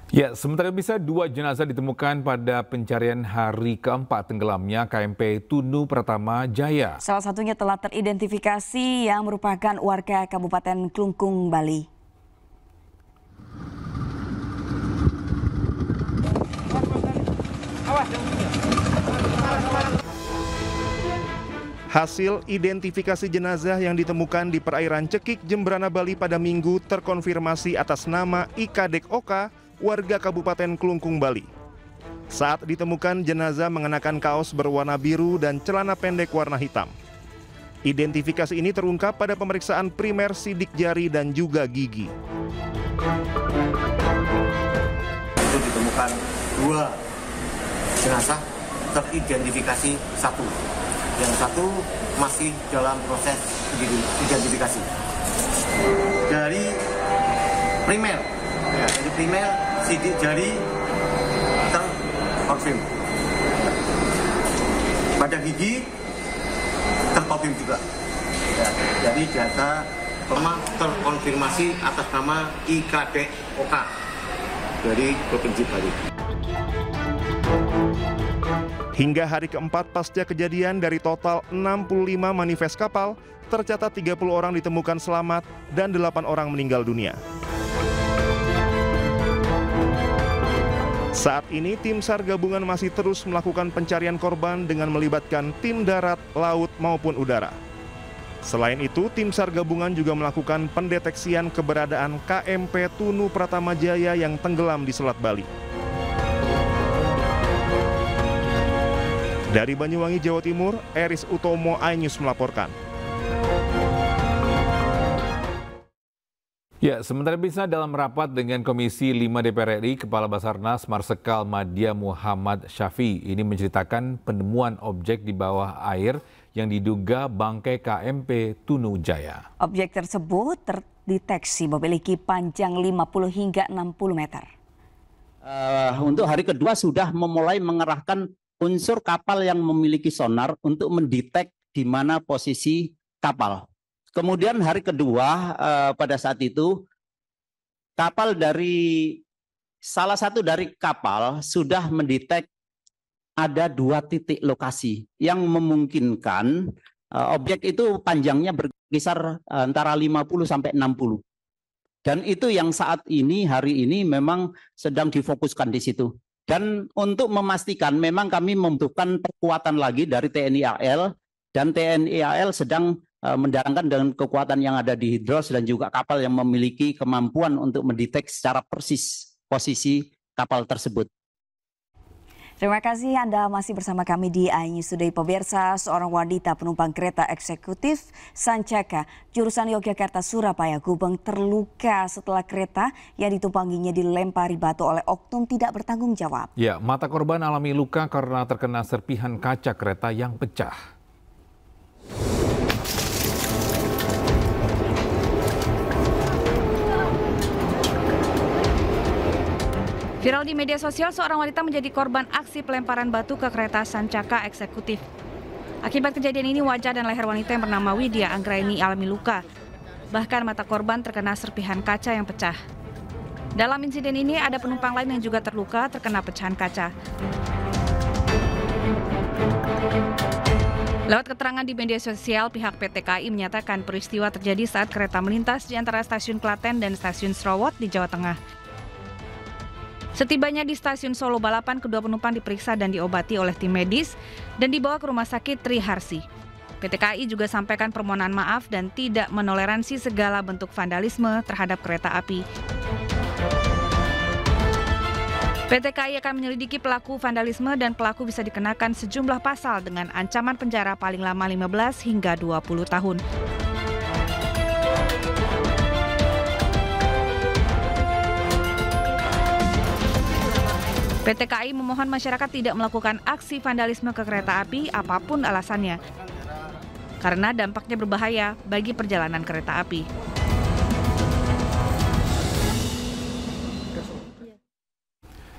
Ya, sementara bisa 2 jenazah ditemukan pada pencarian hari keempat tenggelamnya KMP Tunu Pratama Jaya. Salah satunya telah teridentifikasi yang merupakan warga Kabupaten Klungkung, Bali. Hasil identifikasi jenazah yang ditemukan di perairan Cekik, Jembrana, Bali pada Minggu terkonfirmasi atas nama Ika Dek Oka, warga Kabupaten Klungkung, Bali. Saat ditemukan, jenazah mengenakan kaos berwarna biru dan celana pendek warna hitam. Identifikasi ini terungkap pada pemeriksaan primer sidik jari dan juga gigi. Itu ditemukan 2 jenazah, teridentifikasi 1. Yang 1 masih dalam proses identifikasi. Dari primer, jadi primer sidik jari terkonfirm. Pada gigi terkonfirm juga. Jadi data terkonfirmasi atas nama Ika Dek Oka dari Provinsi Bali. Hingga hari keempat pasca kejadian, dari total 65 manifest kapal, tercatat 30 orang ditemukan selamat dan 8 orang meninggal dunia. Saat ini tim SAR gabungan masih terus melakukan pencarian korban dengan melibatkan tim darat, laut maupun udara. Selain itu, tim SAR gabungan juga melakukan pendeteksian keberadaan KMP Tunu Pratama Jaya yang tenggelam di Selat Bali. Dari Banyuwangi, Jawa Timur, Eris Utomo, iNews melaporkan. Ya, sementara bisa dalam rapat dengan Komisi 5 DPR RI, Kepala Basarnas Marsikal Madya Muhammad Syafi ini menceritakan penemuan objek di bawah air yang diduga bangkai KMP Tunu Jaya. Objek tersebut terdeteksi memiliki panjang 50 hingga 60 meter. Untuk hari kedua sudah memulai mengerahkan unsur kapal yang memiliki sonar untuk mendetek di mana posisi kapal. Kemudian hari kedua pada saat itu kapal dari salah satu dari kapal sudah mendetek ada 2 titik lokasi yang memungkinkan objek itu panjangnya berkisar antara 50 sampai 60. Dan itu yang saat ini hari ini memang sedang difokuskan di situ. Dan untuk memastikan memang kami membutuhkan kekuatan lagi dari TNI AL, dan TNI AL sedang mendatangkan dengan kekuatan yang ada di hidros dan juga kapal yang memiliki kemampuan untuk mendetek secara persis posisi kapal tersebut. Terima kasih Anda masih bersama kami di iNews Today. Pemirsa, seorang wanita penumpang kereta eksekutif Sancaka jurusan Yogyakarta-Surabaya Gubeng terluka setelah kereta yang ditumpanginya dilempari batu oleh oknum tidak bertanggung jawab. Ya, mata korban alami luka karena terkena serpihan kaca kereta yang pecah. Viral di media sosial, seorang wanita menjadi korban aksi pelemparan batu ke kereta Sancaka eksekutif. Akibat kejadian ini, wajah dan leher wanita yang bernama Widya Anggraini alami luka. Bahkan mata korban terkena serpihan kaca yang pecah. Dalam insiden ini ada penumpang lain yang juga terluka terkena pecahan kaca. Lewat keterangan di media sosial, pihak PT KAI menyatakan peristiwa terjadi saat kereta melintas di antara stasiun Klaten dan stasiun Srowot di Jawa Tengah. Setibanya di stasiun Solo Balapan, kedua penumpang diperiksa dan diobati oleh tim medis dan dibawa ke Rumah Sakit Triharsi. PT KAI juga sampaikan permohonan maaf dan tidak menoleransi segala bentuk vandalisme terhadap kereta api. PT KAI akan menyelidiki pelaku vandalisme dan pelaku bisa dikenakan sejumlah pasal dengan ancaman penjara paling lama 15 hingga 20 tahun. PT KAI memohon masyarakat tidak melakukan aksi vandalisme ke kereta api apapun alasannya, karena dampaknya berbahaya bagi perjalanan kereta api.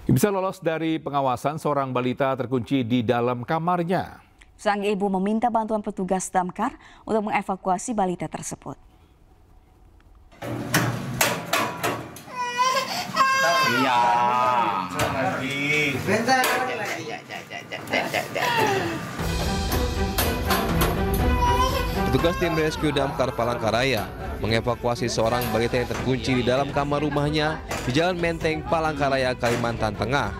Bisa lolos dari pengawasan, seorang balita terkunci di dalam kamarnya. Sang ibu meminta bantuan petugas damkar untuk mengevakuasi balita tersebut. Iya. Petugas tim rescue damkar Palangkaraya mengevakuasi seorang balita yang terkunci di dalam kamar rumahnya di Jalan Menteng, Palangkaraya, Kalimantan Tengah.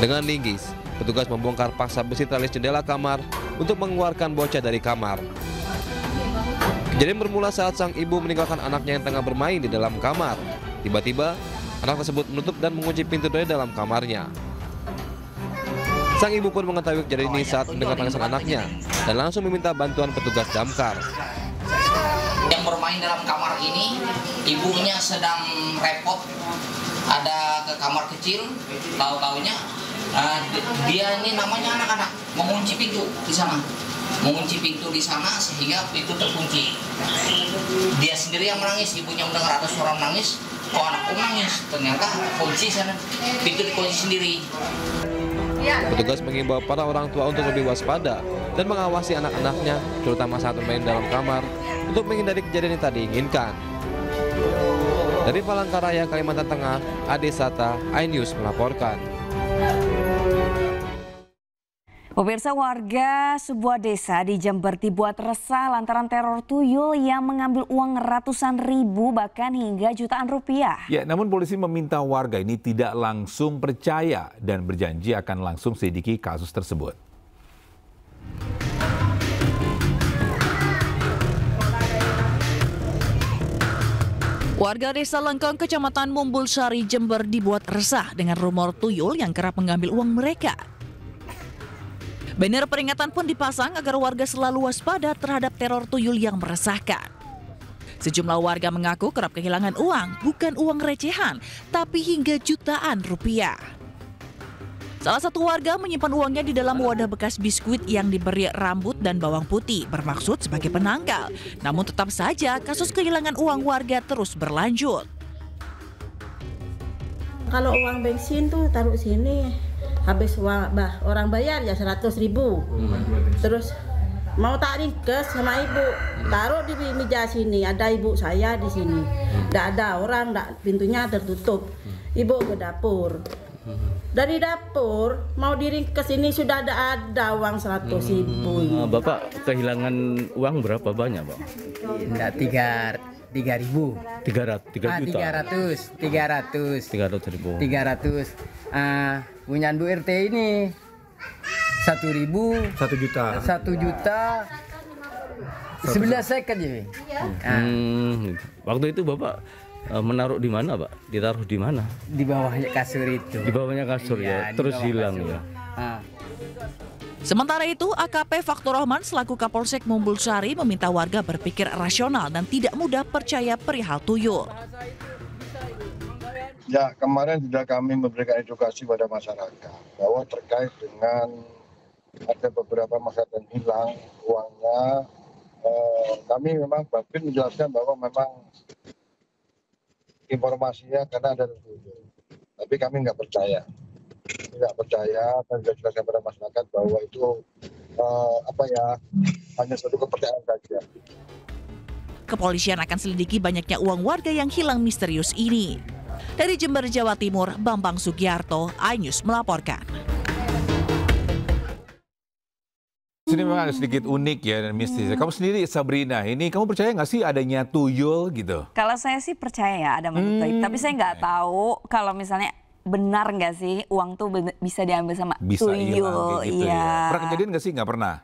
Dengan linggis, petugas membongkar paksa besi tali jendela kamar untuk mengeluarkan bocah dari kamar. Kejadian bermula saat sang ibu meninggalkan anaknya yang tengah bermain di dalam kamar. Tiba-tiba, anak tersebut menutup dan mengunci pintu dari dalam kamarnya. Sang ibu pun mengetahui kejadian ini saat mendengar tangisan anaknya dan langsung meminta bantuan petugas damkar. Yang bermain dalam kamar ini, ibunya sedang repot, ada ke kamar kecil, tahu-taunya dia ini namanya anak-anak mengunci pintu di sana. Mengunci pintu di sana sehingga pintu terkunci. Dia sendiri yang menangis, ibunya mendengar ada suara menangis, kok anakku menangis? Ternyata kunci sana, pintu dikunci sendiri. Petugas mengimbau para orang tua untuk lebih waspada dan mengawasi anak-anaknya, terutama saat bermain dalam kamar, untuk menghindari kejadian yang tak diinginkan. Dari Palangkaraya, Kalimantan Tengah, Ade Sata, iNews melaporkan. Pemirsa, warga sebuah desa di Jember dibuat resah lantaran teror tuyul yang mengambil uang ratusan ribu bahkan hingga jutaan rupiah. Ya, namun polisi meminta warga ini tidak langsung percaya dan berjanji akan langsung selidiki kasus tersebut. Warga desa Lengkong, Kecamatan Mumbulsari, Jember dibuat resah dengan rumor tuyul yang kerap mengambil uang mereka. Banner peringatan pun dipasang agar warga selalu waspada terhadap teror tuyul yang meresahkan. Sejumlah warga mengaku kerap kehilangan uang, bukan uang recehan, tapi hingga jutaan rupiah. Salah satu warga menyimpan uangnya di dalam wadah bekas biskuit yang diberi rambut dan bawang putih, bermaksud sebagai penangkal. Namun tetap saja kasus kehilangan uang warga terus berlanjut. Kalau uang bensin tuh taruh sini. Habis orang bayar ya 100.000. Terus mau tarik gas sama ibu, taruh di meja sini. Ada ibu saya di sini. Tidak ada orang, pintunya tertutup. Ibu ke dapur. Dari dapur mau diring ke sini sudah ada uang 100.000. Bapak kehilangan uang berapa banyak, Bang? Tidak 3.000. 300 ribu. 300. Punya Bu RT ini 1.000. 1 juta. 1 juta. 11 second ya. Waktu itu Bapak menaruh di mana, Pak? Ditaruh di mana? Di bawahnya kasur itu. Di bawahnya kasur ya. Terus hilang ya. Sementara itu, AKP Faktur Rahman selaku Kapolsek Mumbulsari meminta warga berpikir rasional dan tidak mudah percaya perihal tuyul. Ya, kemarin sudah kami memberikan edukasi pada masyarakat bahwa terkait dengan ada beberapa masyarakat yang hilang uangnya, kami memang Babin menjelaskan bahwa memang informasinya karena ada tuyul. Tapi kami nggak percaya. Dan juga jelaskan pada masyarakat bahwa itu hanya suatu kepercayaan saja. Kepolisian akan selidiki banyaknya uang warga yang hilang misterius ini. Dari Jember, Jawa Timur, Bambang Sugiarto, iNews melaporkan. Ini memang sedikit unik ya dan mistis. Kamu sendiri, Sabrina, ini kamu percaya nggak sih adanya tuyul gitu? Kalau saya sih percaya ya ada makhluk gaib, tapi saya nggak tahu kalau misalnya benar nggak sih uang tuh bisa diambil sama tuyul. Hilang, kayak gitu ya. Pernah kejadian nggak sih? Nggak pernah?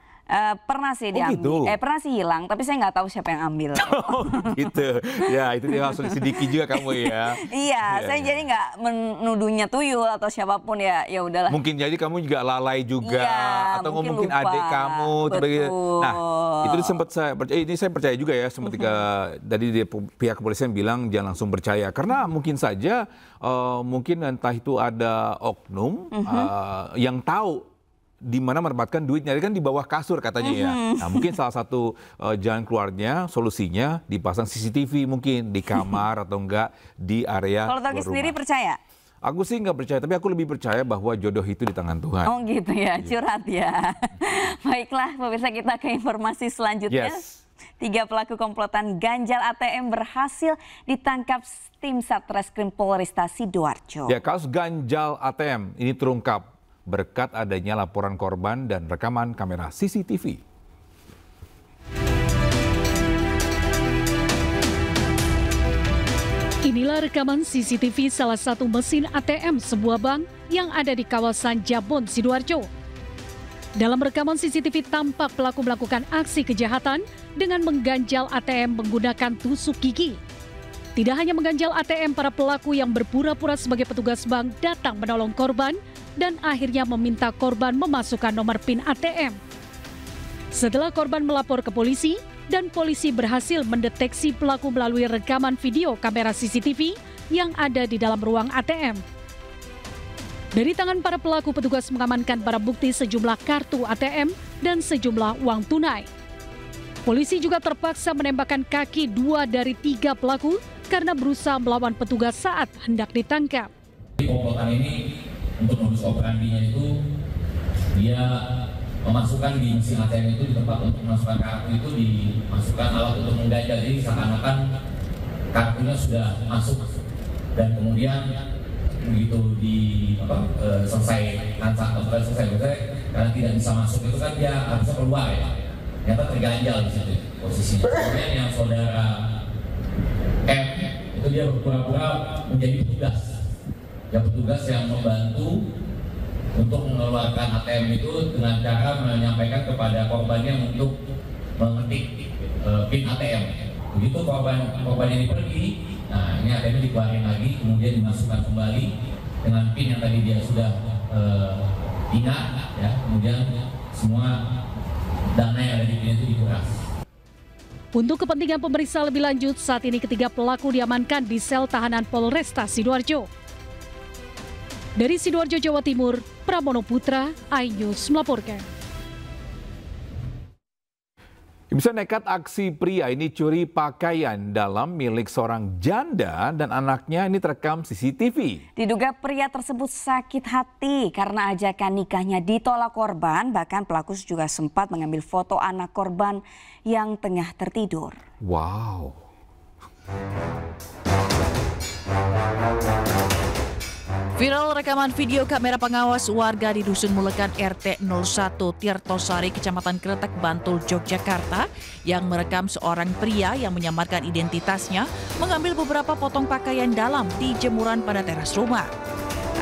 Pernah sih diambil, gitu. Pernah sih hilang, tapi saya nggak tahu siapa yang ambil. Gitu. Ya, itu dia langsung sedikit juga kamu ya. Iya, saya jadi nggak menuduhnya tuyul atau siapapun ya. Ya udahlah. Mungkin jadi kamu juga lalai juga, iya, atau mungkin lupa. adik kamu. Betul. Nah, itu sempat saya percaya. Ini saya percaya juga ya. Ketika dari pihak kepolisian bilang jangan langsung percaya, karena mungkin saja mungkin entah itu ada oknum yang tahu di mana menempatkan duitnya, kan di bawah kasur katanya ya. Nah, mungkin salah satu jalan keluarnya, solusinya dipasang CCTV mungkin di kamar atau enggak di area Kalau Togi sendiri percaya? Aku sih nggak percaya, tapi aku lebih percaya bahwa jodoh itu di tangan Tuhan. Oh gitu ya, curhat ya. Baiklah, pemirsa, kita ke informasi selanjutnya. Yes. 3 pelaku komplotan ganjal ATM berhasil ditangkap tim Satreskrim Polresta Sidoarjo. Ya, kasus ganjal ATM ini terungkap berkat adanya laporan korban dan rekaman kamera CCTV. Inilah rekaman CCTV salah satu mesin ATM sebuah bank yang ada di kawasan Jabon, Sidoarjo. Dalam rekaman CCTV tampak pelaku melakukan aksi kejahatan dengan mengganjal ATM menggunakan tusuk gigi. Tidak hanya mengganjal ATM, para pelaku yang berpura-pura sebagai petugas bank datang menolong korban dan akhirnya meminta korban memasukkan nomor PIN ATM. Setelah korban melapor ke polisi dan polisi berhasil mendeteksi pelaku melalui rekaman video kamera CCTV yang ada di dalam ruang ATM. Dari tangan para pelaku, petugas mengamankan barang bukti sejumlah kartu ATM dan sejumlah uang tunai. Polisi juga terpaksa menembakkan kaki 2 dari 3 pelaku karena berusaha melawan petugas saat hendak ditangkap. Komplotan ini untuk modus operandinya itu dia memasukkan di mesin ATM itu, di tempat untuk memasukkan kartu itu dimasukkan alat untuk mengganjal, jadi seakan-akan kartunya sudah masuk dan kemudian begitu selesai karena tidak bisa masuk itu kan dia harusnya keluar ya, ternyata terganjal di situ posisinya. Kemudian yang saudara M itu dia berpura-pura menjadi petugas yang membantu untuk mengeluarkan ATM itu dengan cara menyampaikan kepada korbannya untuk mengetik PIN ATM. Begitu korban ini pergi, nah ini ATM dikeluarin lagi, kemudian dimasukkan kembali dengan PIN yang tadi dia sudah ingat, ya. Kemudian semua dana yang ada di PIN itu dikuras. Untuk kepentingan pemeriksaan lebih lanjut, saat ini ketiga pelaku diamankan di sel tahanan Polresta Sidoarjo. Dari Sidoarjo, Jawa Timur, Pramono Putra, iNews melaporkan. Bisa nekat aksi pria ini curi pakaian dalam milik seorang janda dan anaknya ini terekam CCTV. Diduga pria tersebut sakit hati karena ajakan nikahnya ditolak korban. Bahkan pelaku juga sempat mengambil foto anak korban yang tengah tertidur. Wow. Viral rekaman video kamera pengawas warga di Dusun Mulekan RT 01 Tirtosari, Kecamatan Kretek, Bantul, Yogyakarta yang merekam seorang pria yang menyamarkan identitasnya mengambil beberapa potong pakaian dalam di jemuran pada teras rumah.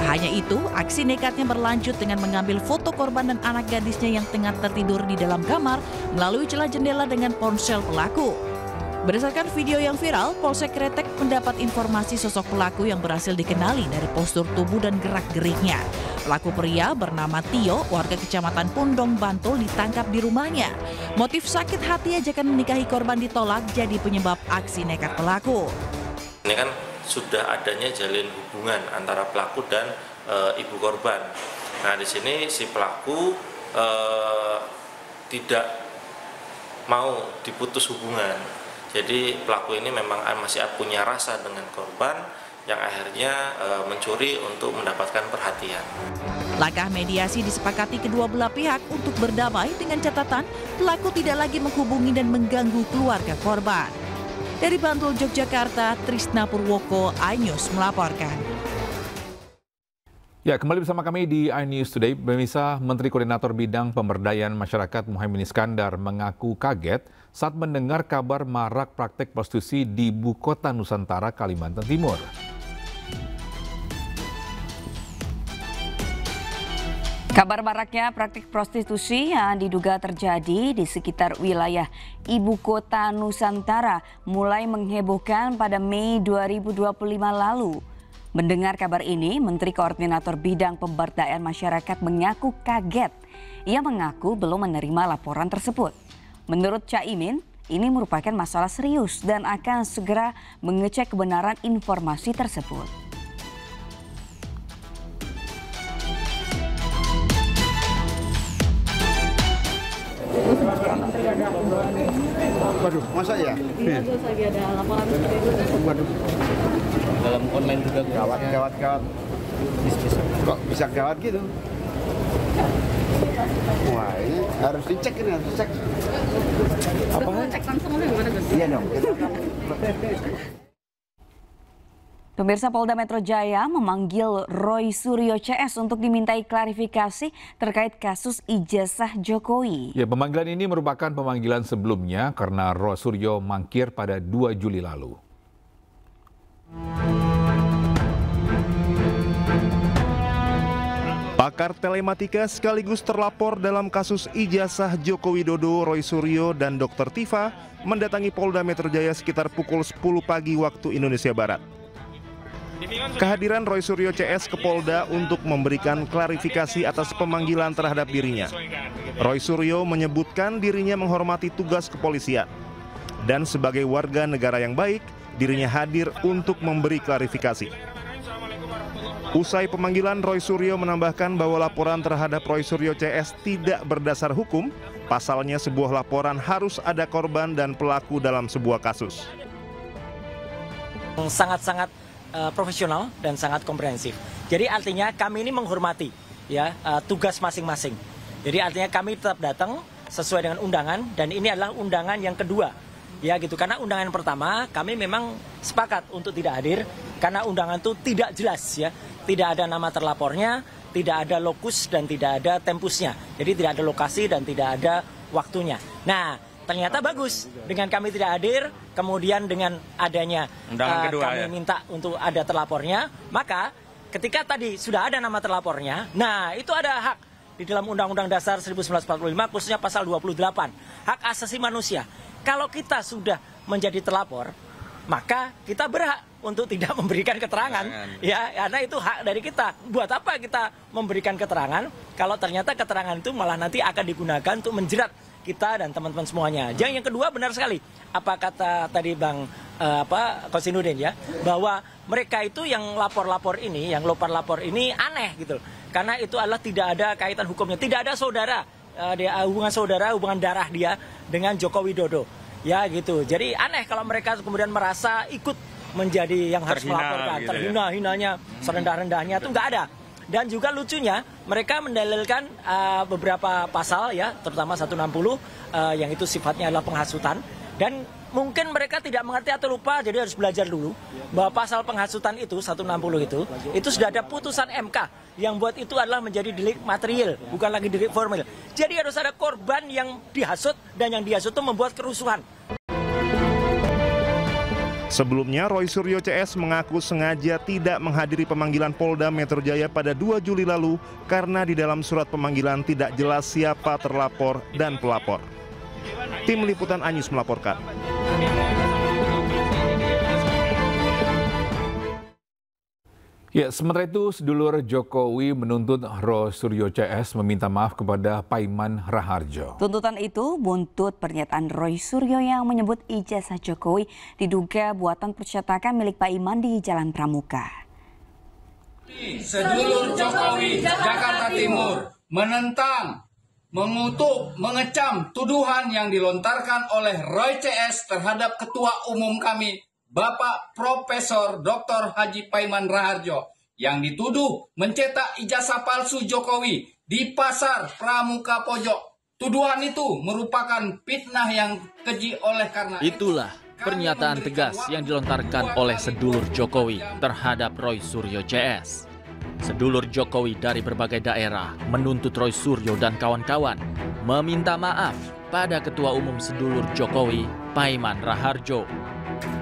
Tak hanya itu, aksi nekatnya berlanjut dengan mengambil foto korban dan anak gadisnya yang tengah tertidur di dalam kamar melalui celah jendela dengan ponsel pelaku. Berdasarkan video yang viral, Polsek Kretek mendapat informasi sosok pelaku yang berhasil dikenali dari postur tubuh dan gerak-geriknya. Pelaku pria bernama Tio, warga Kecamatan Pundong, Bantul, ditangkap di rumahnya. Motif sakit hati ajakan menikahi korban ditolak jadi penyebab aksi nekat pelaku. Ini kan sudah adanya jalin hubungan antara pelaku dan ibu korban. Nah, di sini si pelaku tidak mau diputus hubungan. Jadi pelaku ini memang masih punya rasa dengan korban yang akhirnya mencuri untuk mendapatkan perhatian. Langkah mediasi disepakati kedua belah pihak untuk berdamai dengan catatan pelaku tidak lagi menghubungi dan mengganggu keluarga korban. Dari Bantul, Yogyakarta, Trisna Purwoko, iNews melaporkan. Ya, kembali bersama kami di iNews Today. Pemirsa, Menteri Koordinator Bidang Pemberdayaan Masyarakat Muhaimin Iskandar mengaku kaget saat mendengar kabar marak praktek prostitusi di ibu kota Nusantara, Kalimantan Timur. Kabar maraknya praktik prostitusi yang diduga terjadi di sekitar wilayah ibu kota Nusantara mulai menghebohkan pada Mei 2025 lalu. Mendengar kabar ini, Menteri Koordinator Bidang Pemberdayaan Masyarakat mengaku kaget. Ia mengaku belum menerima laporan tersebut. Menurut Caimin, ini merupakan masalah serius dan akan segera mengecek kebenaran informasi tersebut. Waduh, masa ya? Iya, terus lagi ada laporan seperti itu. Waduh. Dalam online juga gawat. Kok bisa gawat gitu? Wah, ini harus dicek ini, harus dicek. Apa? Cek langsung aja gimana, Gus? Iya dong. Pemirsa, Polda Metro Jaya memanggil Roy Suryo CS untuk dimintai klarifikasi terkait kasus ijazah Jokowi. Ya, pemanggilan ini merupakan pemanggilan sebelumnya karena Roy Suryo mangkir pada 2 Juli lalu. Pakar telematika sekaligus terlapor dalam kasus ijazah Joko Widodo, Roy Suryo, dan Dr. Tifa mendatangi Polda Metro Jaya sekitar pukul 10 pagi waktu Indonesia Barat. Kehadiran Roy Suryo CS ke Polda untuk memberikan klarifikasi atas pemanggilan terhadap dirinya. Roy Suryo menyebutkan dirinya menghormati tugas kepolisian. Dan sebagai warga negara yang baik, dirinya hadir untuk memberi klarifikasi. Usai pemanggilan, Roy Suryo menambahkan bahwa laporan terhadap Roy Suryo CS tidak berdasar hukum. Pasalnya sebuah laporan harus ada korban dan pelaku dalam sebuah kasus. Sangat-sangat profesional dan sangat komprehensif. Jadi artinya kami ini menghormati ya tugas masing-masing. Jadi artinya kami tetap datang sesuai dengan undangan dan ini adalah undangan yang kedua. Ya gitu, karena undangan pertama kami memang sepakat untuk tidak hadir karena undangan itu tidak jelas ya. Tidak ada nama terlapornya, tidak ada lokus dan tidak ada tempusnya. Jadi tidak ada lokasi dan tidak ada waktunya. Nah, ternyata bagus dengan kami tidak hadir, kemudian dengan adanya kami minta untuk ada terlapornya, maka ketika tadi sudah ada nama terlapornya, nah itu ada hak di dalam Undang-Undang Dasar 1945 khususnya pasal 28, hak asasi manusia. Kalau kita sudah menjadi terlapor, maka kita berhak untuk tidak memberikan keterangan, ya karena itu hak dari kita. Buat apa kita memberikan keterangan kalau ternyata keterangan itu malah nanti akan digunakan untuk menjerat kita dan teman-teman semuanya. Yang kedua benar sekali apa kata tadi Bang Kosinudin ya, bahwa mereka itu yang lapor-lapor ini, yang lapor ini aneh gitu. Karena itu adalah tidak ada kaitan hukumnya, tidak ada saudara, hubungan saudara, hubungan darah dia dengan Joko Widodo. Ya gitu. Jadi aneh kalau mereka kemudian merasa ikut menjadi yang harus melaporkan, gitu terhina-hinanya, serendah-rendahnya itu nggak ada. Dan juga lucunya mereka mendalilkan beberapa pasal ya, terutama 160 yang itu sifatnya adalah penghasutan. Dan mungkin mereka tidak mengerti atau lupa, jadi harus belajar dulu bahwa pasal penghasutan itu 160 itu sudah ada putusan MK yang buat itu adalah menjadi delik material, bukan lagi delik formil. Jadi harus ada korban yang dihasut dan yang dihasut itu membuat kerusuhan. Sebelumnya, Roy Suryo CS mengaku sengaja tidak menghadiri pemanggilan Polda Metro Jaya pada 2 Juli lalu karena di dalam surat pemanggilan tidak jelas siapa terlapor dan pelapor. Tim Liputan Anyus melaporkan. Ya, sementara itu sedulur Jokowi menuntut Roy Suryo CS meminta maaf kepada Paiman Raharjo. Tuntutan itu buntut pernyataan Roy Suryo yang menyebut ijazah Jokowi diduga buatan percetakan milik Paiman di Jalan Pramuka. Sedulur Jokowi Jakarta Timur menentang, mengutuk, mengecam tuduhan yang dilontarkan oleh Roy CS terhadap Ketua Umum kami, Bapak Profesor Dr. Haji Paiman Raharjo, yang dituduh mencetak ijazah palsu Jokowi di Pasar Pramuka Pojok. Tuduhan itu merupakan fitnah yang keji oleh karena itulah pernyataan tegas yang dilontarkan oleh sedulur Jokowi terhadap Roy Suryo CS. Sedulur Jokowi dari berbagai daerah menuntut Roy Suryo dan kawan-kawan meminta maaf pada Ketua Umum sedulur Jokowi, Paiman Raharjo.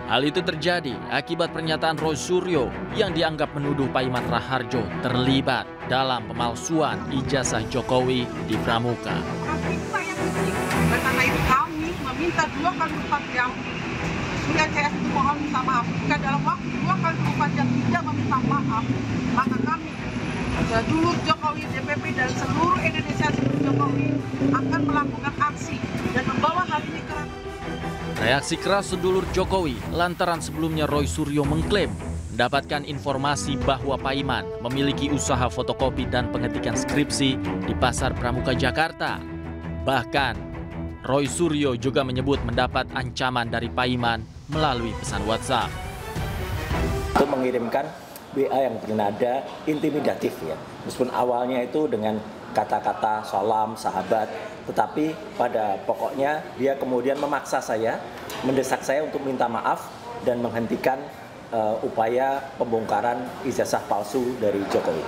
Hal itu terjadi akibat pernyataan Roy Suryo yang dianggap menuduh Paiman Raharjo terlibat dalam pemalsuan ijazah Jokowi di Pramuka. Karena itu kami meminta 2 kali lipat yang Surya CS itu mohon minta maaf. Jika dalam waktu 2 kali lipat yang tidak meminta maaf, maka kami sedulur Jokowi, DPP dan seluruh Indonesia sedulur Jokowi akan melakukan aksi dan membawa hal ini ke Reaksi keras sedulur Jokowi lantaran sebelumnya Roy Suryo mengklaim mendapatkan informasi bahwa Paiman memiliki usaha fotokopi dan pengetikan skripsi di Pasar Pramuka, Jakarta. Bahkan, Roy Suryo juga menyebut mendapat ancaman dari Paiman melalui pesan WhatsApp. Itu mengirimkan WA yang bernada intimidatif ya. Meskipun awalnya itu dengan kata-kata salam, sahabat, tetapi pada pokoknya dia kemudian memaksa saya, mendesak saya untuk minta maaf dan menghentikan upaya pembongkaran ijazah palsu dari Jokowi.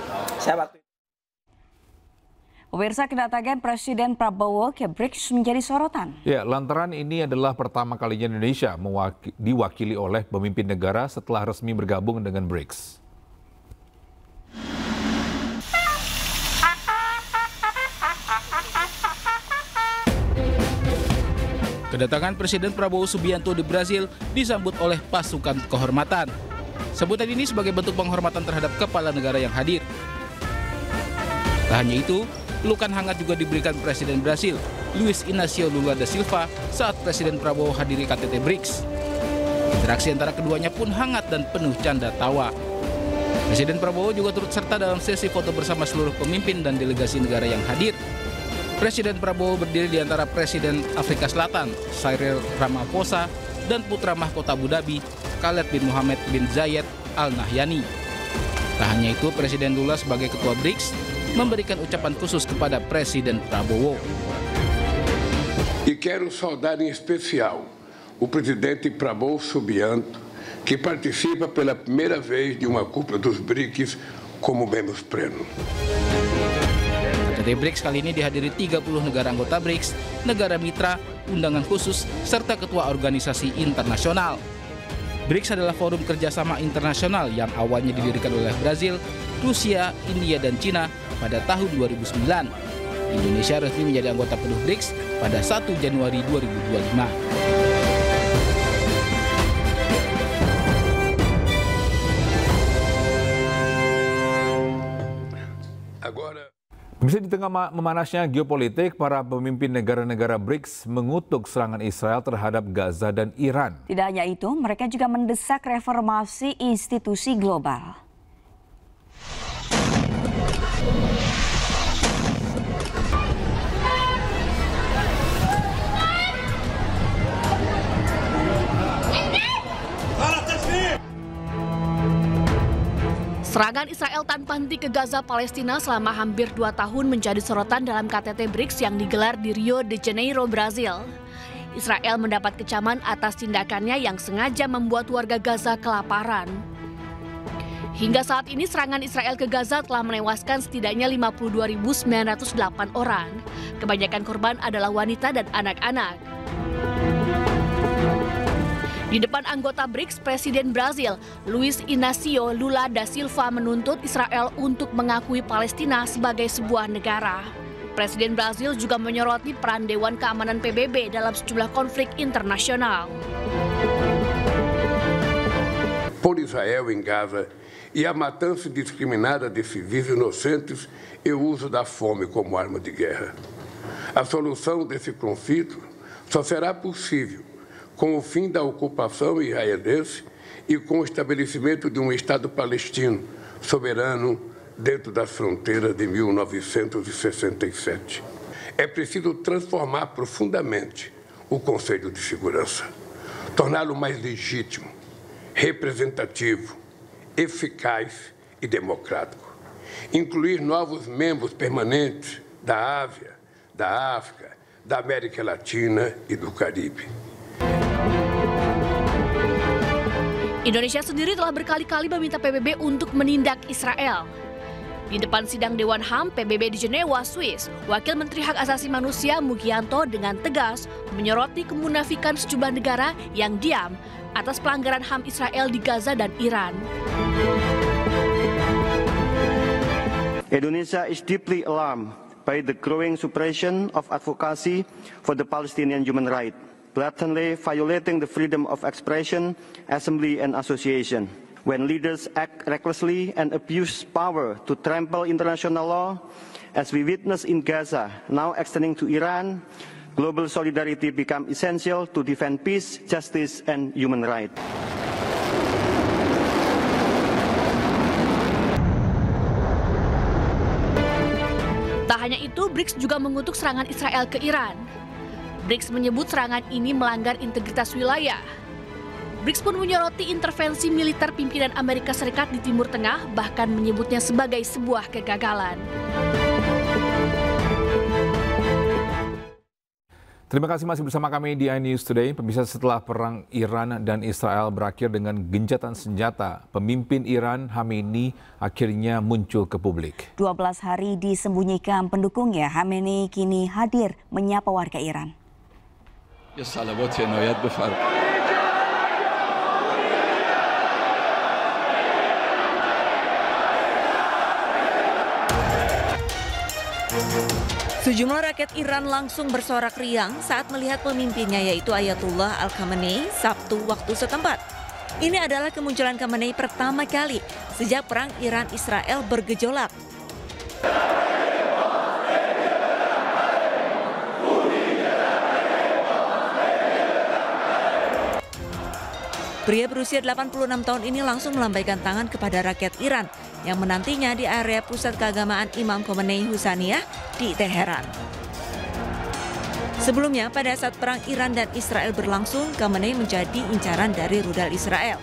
Pemirsa, kedatangan Presiden Prabowo ke BRICS menjadi sorotan. Ya, lantaran ini adalah pertama kalinya Indonesia diwakili oleh pemimpin negara setelah resmi bergabung dengan BRICS. Kedatangan Presiden Prabowo Subianto di Brasil disambut oleh pasukan kehormatan. Sebutan ini sebagai bentuk penghormatan terhadap kepala negara yang hadir. Tak hanya itu, pelukan hangat juga diberikan Presiden Brasil, Luiz Inácio Lula da Silva, saat Presiden Prabowo hadiri KTT BRICS. Interaksi antara keduanya pun hangat dan penuh canda tawa. Presiden Prabowo juga turut serta dalam sesi foto bersama seluruh pemimpin dan delegasi negara yang hadir. Presiden Prabowo berdiri di antara Presiden Afrika Selatan, Cyril Ramaphosa, dan putra mahkota Abu Dhabi, Khaled bin Mohammed bin Zayed Al Nahyani. Tak hanya itu, Presiden Lula sebagai Ketua BRICS memberikan ucapan khusus kepada Presiden Prabowo. E quero saudar em especial o presidente Prabowo Subianto, que participa pela primeira vez de uma cúpula dos BRICS como membro pleno. KTT BRICS kali ini dihadiri 30 negara anggota BRICS, negara mitra, undangan khusus, serta ketua organisasi internasional. BRICS adalah forum kerjasama internasional yang awalnya didirikan oleh Brazil, Rusia, India, dan Cina pada tahun 2009. Indonesia resmi menjadi anggota penuh BRICS pada 1 Januari 2025. Bisa di tengah memanasnya geopolitik, para pemimpin negara-negara BRICS mengutuk serangan Israel terhadap Gaza dan Iran. Tidak hanya itu, mereka juga mendesak reformasi institusi global. Serangan Israel tanpa henti ke Gaza, Palestina selama hampir 2 tahun menjadi sorotan dalam KTT BRICS yang digelar di Rio de Janeiro, Brazil. Israel mendapat kecaman atas tindakannya yang sengaja membuat warga Gaza kelaparan. Hingga saat ini serangan Israel ke Gaza telah menewaskan setidaknya 52.908 orang. Kebanyakan korban adalah wanita dan anak-anak. Di depan anggota BRICS, Presiden Brasil, Luiz Inácio Lula da Silva menuntut Israel untuk mengakui Palestina sebagai sebuah negara. Presiden Brasil juga menyoroti peran Dewan Keamanan PBB dalam sejumlah konflik internasional. Por Israel em Gaza e a matança indiscriminada de civis inocentes e o uso da fome como arma de guerra. A solução desse conflito só será possível com o fim da ocupação israelense e com o estabelecimento de um Estado palestino soberano dentro das fronteiras de 1967. É preciso transformar profundamente o Conselho de Segurança, torná-lo mais legítimo, representativo, eficaz e democrático. Incluir novos membros permanentes da Ásia, da África, da América Latina e do Caribe. Indonesia sendiri telah berkali-kali meminta PBB untuk menindak Israel. Di depan sidang Dewan HAM PBB di Jenewa, Swiss, Wakil Menteri Hak Asasi Manusia Mugianto dengan tegas menyoroti kemunafikan sejumlah negara yang diam atas pelanggaran HAM Israel di Gaza dan Iran. Indonesia is deeply alarmed by the growing suppression of advocacy for the Palestinian human rights, blatantly violating the freedom of expression, assembly, and association. When leaders act recklessly and abuse power to trample international law, as we witness in Gaza, now extending to Iran, global solidarity becomes essential to defend peace, justice, and human rights. Tak hanya itu, BRICS juga mengutuk serangan Israel ke Iran. BRICS menyebut serangan ini melanggar integritas wilayah. BRICS pun menyoroti intervensi militer pimpinan Amerika Serikat di Timur Tengah, bahkan menyebutnya sebagai sebuah kegagalan. Terima kasih masih bersama kami di iNews Today. Pemirsa, setelah perang Iran dan Israel berakhir dengan gencatan senjata, pemimpin Iran Khamenei akhirnya muncul ke publik. 12 hari disembunyikan pendukungnya, Khamenei kini hadir menyapa warga Iran. Ya salawat ya nayat befar. Sejumlah rakyat Iran langsung bersorak riang saat melihat pemimpinnya yaitu Ayatullah Al-Khamenei Sabtu waktu setempat. Ini adalah kemunculan Khamenei pertama kali sejak perang Iran-Israel bergejolak. Pria berusia 86 tahun ini langsung melambaikan tangan kepada rakyat Iran yang menantinya di area pusat keagamaan Imam Khomeini Husaniyah di Teheran. Sebelumnya, pada saat perang Iran dan Israel berlangsung, Khamenei menjadi incaran dari rudal Israel.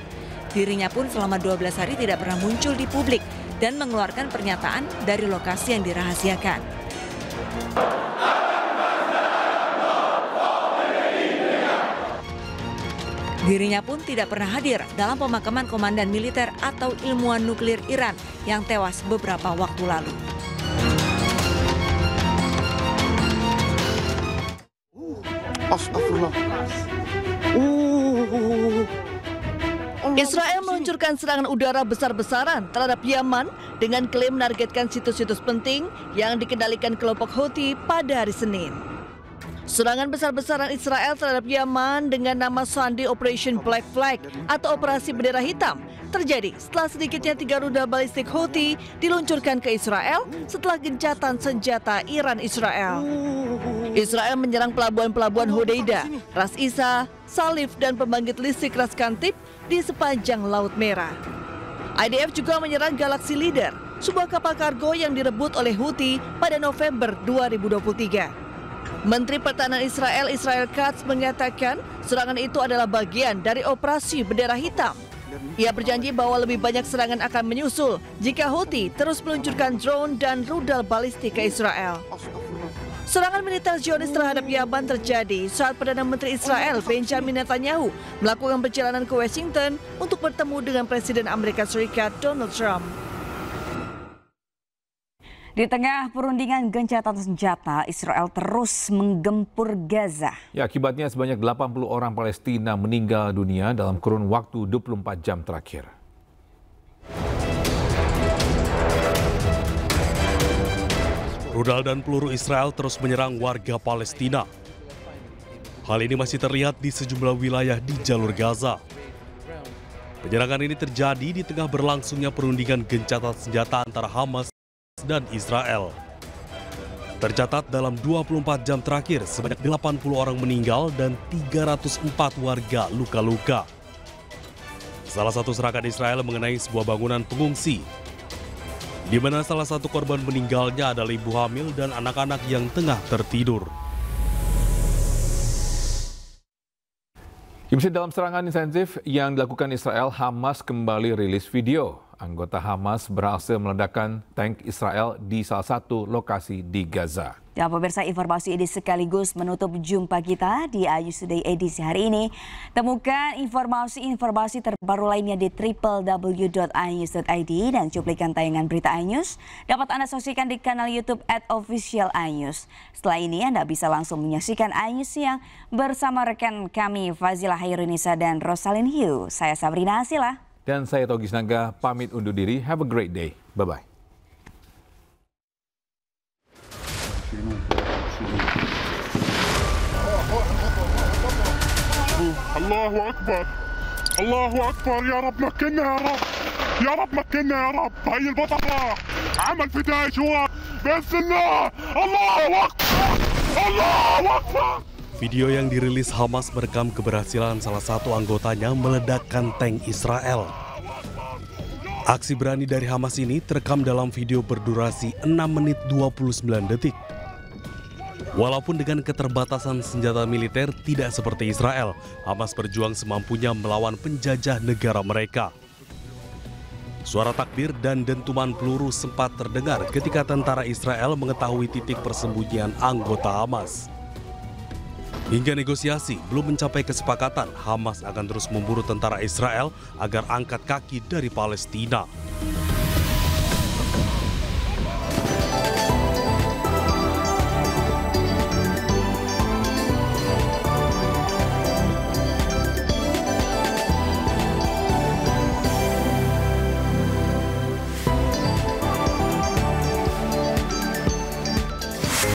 Dirinya pun selama 12 hari tidak pernah muncul di publik dan mengeluarkan pernyataan dari lokasi yang dirahasiakan. Dirinya pun tidak pernah hadir dalam pemakaman komandan militer atau ilmuwan nuklir Iran yang tewas beberapa waktu lalu. Astagfirullah. Israel meluncurkan serangan udara besar-besaran terhadap Yaman dengan klaim menargetkan situs-situs penting yang dikendalikan kelompok Houthi pada hari Senin. Serangan besar-besaran Israel terhadap Yaman dengan nama sandi Operation Black Flag atau Operasi Bendera Hitam terjadi setelah sedikitnya 3 rudal balistik Houthi diluncurkan ke Israel setelah gencatan senjata Iran-Israel. Israel menyerang pelabuhan-pelabuhan Hodeidah, Ras Isa, Salif, dan pembangkit listrik Ras Kantip di sepanjang Laut Merah. IDF juga menyerang Galaxy Leader, sebuah kapal kargo yang direbut oleh Houthi pada November 2023. Menteri Pertahanan Israel Katz mengatakan serangan itu adalah bagian dari operasi Bendera Hitam. Ia berjanji bahwa lebih banyak serangan akan menyusul jika Houthi terus meluncurkan drone dan rudal balistik ke Israel. Serangan militer Zionis terhadap Yaman terjadi saat Perdana Menteri Israel Benjamin Netanyahu melakukan perjalanan ke Washington untuk bertemu dengan Presiden Amerika Serikat Donald Trump. Di tengah perundingan gencatan senjata, Israel terus menggempur Gaza. Ya, akibatnya sebanyak 80 orang Palestina meninggal dunia dalam kurun waktu 24 jam terakhir. Rudal dan peluru Israel terus menyerang warga Palestina. Hal ini masih terlihat di sejumlah wilayah di jalur Gaza. Penyerangan ini terjadi di tengah berlangsungnya perundingan gencatan senjata antara Hamas dan Israel. Tercatat dalam 24 jam terakhir sebanyak 80 orang meninggal dan 304 warga luka-luka. Salah satu serangan Israel mengenai sebuah bangunan pengungsi, di mana salah satu korban meninggalnya adalah ibu hamil dan anak-anak yang tengah tertidur. Dalam serangan intensif yang dilakukan Israel, Hamas kembali rilis video. Anggota Hamas berhasil meledakkan tank Israel di salah satu lokasi di Gaza. Ya, pemirsa, informasi ini sekaligus menutup jumpa kita di iNews Today edisi hari ini. Temukan informasi terbaru lainnya di www.inews.id dan cuplikan tayangan berita iNews dapat Anda saksikan di kanal YouTube @officialinews. Setelah ini Anda bisa langsung menyaksikan iNews Siang bersama rekan kami Fazila Hairunisa dan Rosalyn Hiu. Saya Sabrina Asila. Dan saya Togi Naga pamit undur diri. Have a great day. Bye-bye. Allahu Akbar. Allahu Akbar. Ya Rab مكنا يا رب. يا رب مكنا يا رب. هي البطلة. عمل فدائي شوار. بسم الله. Allahu Akbar. Allahu Akbar. Video yang dirilis Hamas merekam keberhasilan salah satu anggotanya meledakkan tank Israel. Aksi berani dari Hamas ini terekam dalam video berdurasi 6 menit 29 detik. Walaupun dengan keterbatasan senjata militer tidak seperti Israel, Hamas berjuang semampunya melawan penjajah negara mereka. Suara takbir dan dentuman peluru sempat terdengar ketika tentara Israel mengetahui titik persembunyian anggota Hamas. Hingga negosiasi belum mencapai kesepakatan, Hamas akan terus memburu tentara Israel agar angkat kaki dari Palestina.